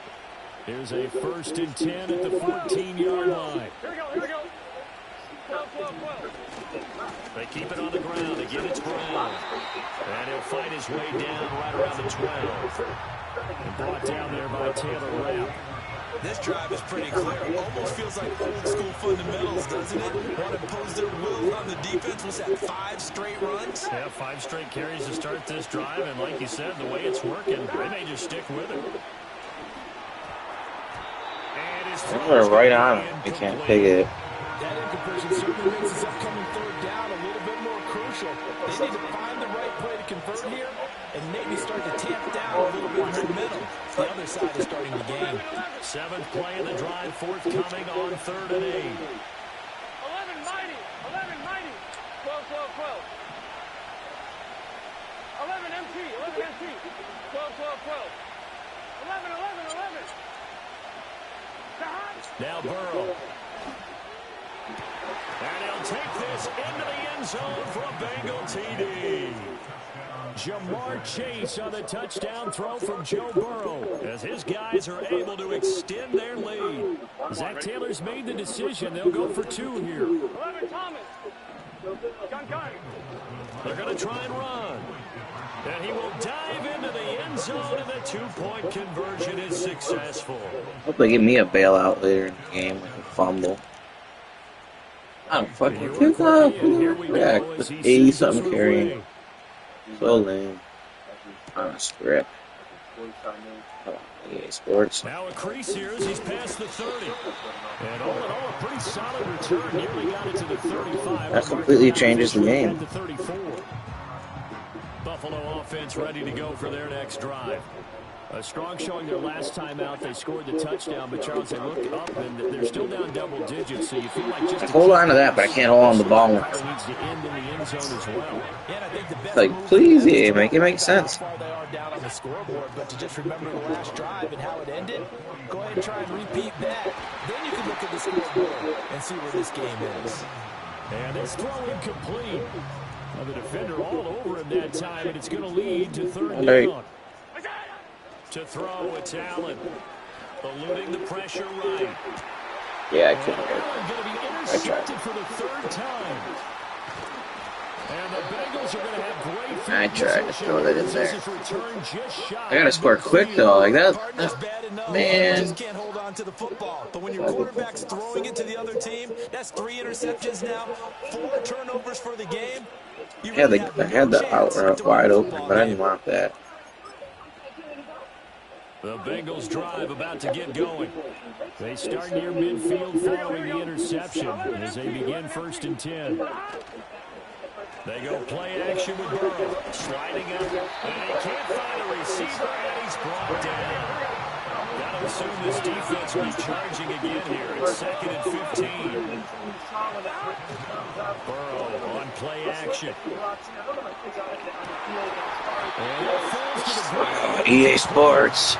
Here's a 1st and 10 at the 14-yard line. Here we go, here we go. 12. They keep it on the ground. Again, it's Brown. And he'll fight his way down right around the 12. And brought down there by Taylor Rapp. This drive is pretty clear. Almost feels like old school fundamentals, doesn't it? Want to impose their will on the defense. Was that 5 straight runs? Yeah, 5 straight carries to start this drive. And like you said, the way it's working, they may just stick with it. We're right on him. He can't pick it. That incompletion certainly makes this upcoming third down a little bit more crucial. They need to find the right play to convert here and maybe start to tamp down a little bit in the middle. The other side is starting to gain. 7th play of the drive forthcoming on 3rd and 8. 11 mighty. 12. 11 MT. 12. 11. Now Burrow. And he'll take this into the end zone for a Bengal TD. Jamar Chase on the touchdown throw from Joe Burrow as his guys are able to extend their lead. Zach Taylor's made the decision. They'll go for 2 here. 11 Thomas. Gun. They're going to try and run. And he will dive into the end zone, and the 2-point conversion is successful. Hope they give me a bailout later in the game, like a fumble. I don't fucking kick off. Back with 80-something carrying. So lame. On a script. Oh, EA Sports. Now a crease here as he's past the 30. And all in all, a pretty solid return. Nearly got it to the 35. That completely changes the game. Buffalo offense ready to go for their next drive. A strong showing their last time out. They scored the touchdown, but Charles, they look up and they're still down double digits. So you feel like just hold on to that, but I can't hold on to the ball. Needs to end in the end zone as well. Like, please, yeah, make it make sense. They are down on the scoreboard, but to just remember the last drive and how it ended, go ahead and try and repeat that. Then you can look at the scoreboard and see where this game is. And this throw incomplete. Well, the defender all over him that time, and it's going to lead to 3rd down. To throw, it's Allen. Eluding the pressure right. Yeah, I couldn't. Allen going to be intercepted for the 3rd time. And the Bengals are going to have great. I tried to throw that in there. I got to score quick, though. Like that man. Just can't hold on to the football. But when your quarterback's throwing it to the other team, that's 3 interceptions now, 4 turnovers for the game. Yeah, I had the out route wide open, but I didn't want that. The Bengals drive about to get going. They start near midfield following the interception as they begin 1st and 10. They go play action with Burrow. Sliding up, and he can't find a receiver, and he's brought down. Got to assume this defense will be charging again here. It's 2nd and 15. Burrow on play action. EA Sports.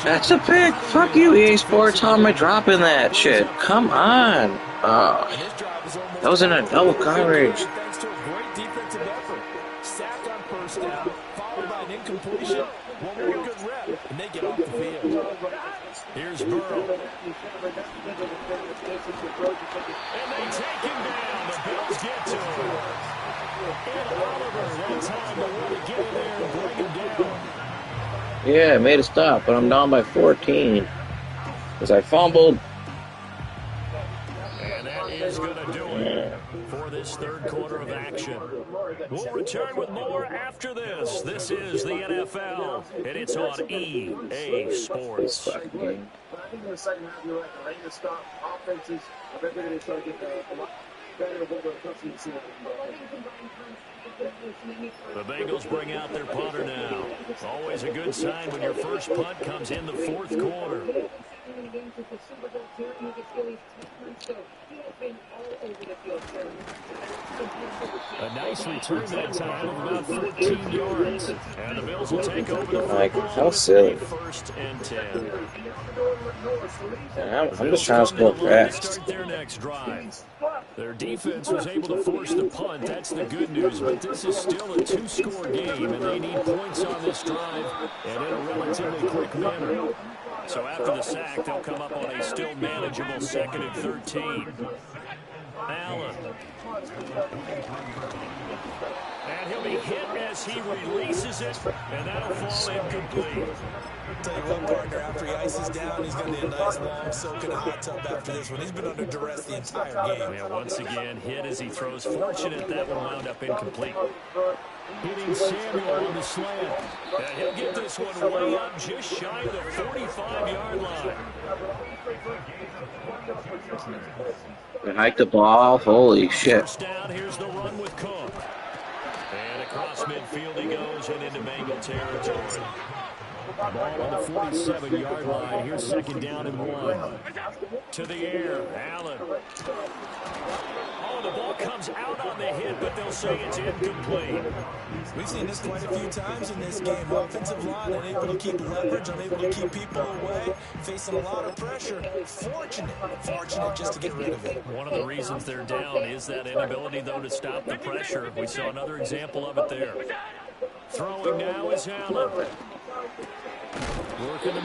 That's a pick. Fuck you, EA Sports. How am I dropping that shit? Come on. Oh, And this drive was almost that was in a double coverage. thanks to a great defensive effort. Sacked on first down, followed by an incompletion. One more good rep, and they get off the field. Here's Burrow. And they take him down. The Bills get to him. And Oliver, that time to really get in there and bring him down. Yeah, I made a stop, but I'm down by 14 because I fumbled. And that is going to do it for this third quarter of action. We'll return with more after this. This is the NFL, and it's on EA Sports. But I think in the second half, you're right. The Raiders stop offenses. I bet they're going to start getting a lot better of what they're accustomed to. The Bengals bring out their punter now. Always a good sign when your first punt comes in the fourth quarter. A nice return that time of about 14 yards. And the Bills will take over the Like, how silly. first and 10. I'm just trying to score fast. Start their next drive. Their defense was able to force the punt. That's the good news. But this is still a two-score game, and they need points on this drive and in a relatively quick manner. So after the sack, they'll come up on a still manageable 2nd and 13. Allen. And he'll be hit as he releases it, and that'll fall incomplete. Tell you what, partner, after he ices down, he's going to need a nice long soak in a hot tub after this one. He's been under duress the entire game. Yeah, once again, hit as he throws. Fortunate that one wound up incomplete. Hitting Samuel on the slant. And he'll get this one way up just shy of the 45-yard line. They hiked the ball. Holy shit. First down, here's the run with Cook. And across midfield he goes and into Bengal territory. Ball on the 47-yard line. Here's 2nd down and 1. To the air, Allen. Oh, the ball comes out on the hit, but they'll say it's incomplete. We've seen this quite a few times in this game. Offensive line unable to keep leverage, unable to keep people away, facing a lot of pressure. Fortunate just to get rid of it. One of the reasons they're down is that inability, though, to stop the pressure. We saw another example of it there. Throwing now is Allen.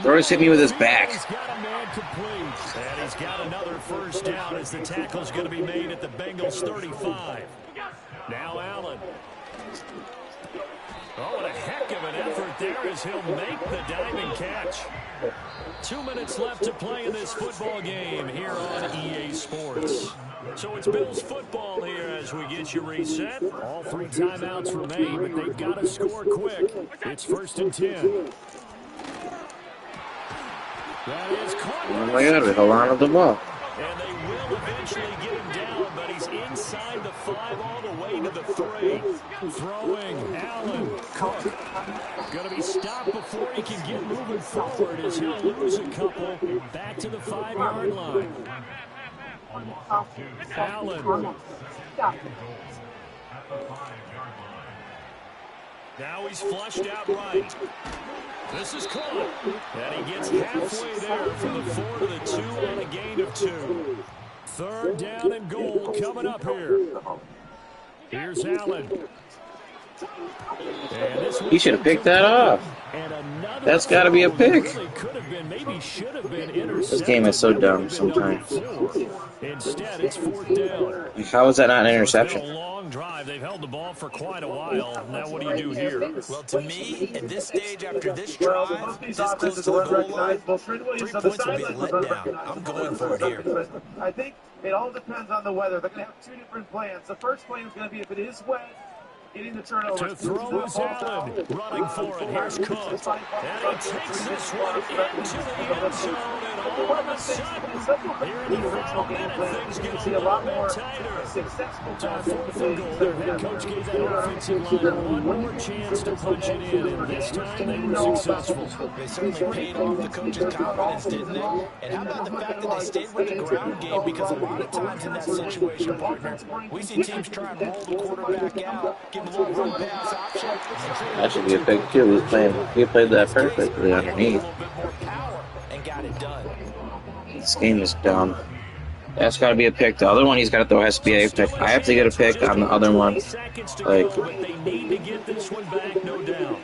Throws hit me with his back. He's got a man complete. And he's got another first down as the tackle's going to be made at the Bengals 35. Now Allen. Oh, what a heck of an effort there as he'll make the diving catch. 2 minutes left to play in this football game here on EA Sports. So it's Bills football here as we get you reset. All 3 timeouts remain, but they've got to score quick. It's 1st and 10. That is caught. Oh my god, we hold on to the ball. And they will eventually get him down, but he's inside the 5 all the way to the 3. Throwing, Allen, Cook. Going to be stopped before he can get moving forward as he'll lose a couple back to the 5-yard line. Allen. Now he's flushed out right. This is caught. And he gets halfway there from the 4 to the 2 on a gain of 2. 3rd down and goal coming up here. Here's Allen. He should have picked that off. That's got to be a pick. This game is so dumb sometimes. Instead, it's 4th down. How is that not an interception? A long drive. They've held the ball for quite a while. Now what do you do here? Well, to me, at this stage after this drive, this close to the goal line, 3 points will be a letdown. I'm going for it here. I think it all depends on the weather. They're going to have 2 different plans. The first plan is going to be if it is wet, getting the turnover. To throw is Allen. Running for it. Here's Cook. And he takes this one into the end zone. And all of a sudden, here in the final minute, things get a little bit tighter. Successful To 4th and goal. Their head coach gave that offensive line one more chance to punch it in. And this time they were successful. They certainly paid off the coach's confidence, didn't they? And how about the fact that they stayed with the ground game? Because a lot of times in that situation, partner, we see teams try and roll the quarterback out, give him a little run pass option. That should be a big kill. He played that perfectly underneath. A little bit more power and got it done. This game is dumb. That's got to be a pick. The other one he's got to throw has to be a pick. I have to get a pick on the other one. Seconds to Like, go, but they need to get this one back, no doubt.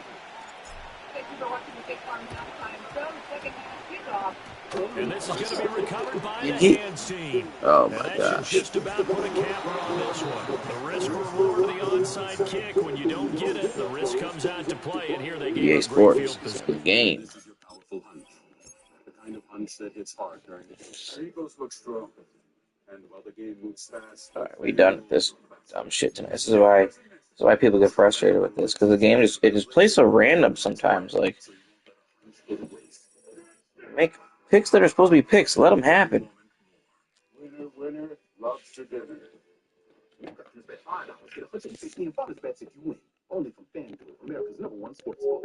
And this is going to be recovered by the hands team. oh And my that should gosh. just about put a capper on this one. The risk reward of the onside kick. When you don't get it, the risk comes out to play. And here they gave EA a great Sports. field It's a position. good game. This is your powerful hunch. The kind of hunch that hits hard during the game. The Eagles look strong. And while the game moves fast, All right, we done with this dumb shit tonight. This is why people get frustrated with this, because the game just plays so random sometimes. Like, make picks that are supposed to be picks. Let them happen. winner, winner, lobster dinner. Bet $5. Get $150 in bonus bets if you win. Only from FanDuel, America's #1 sportsbook.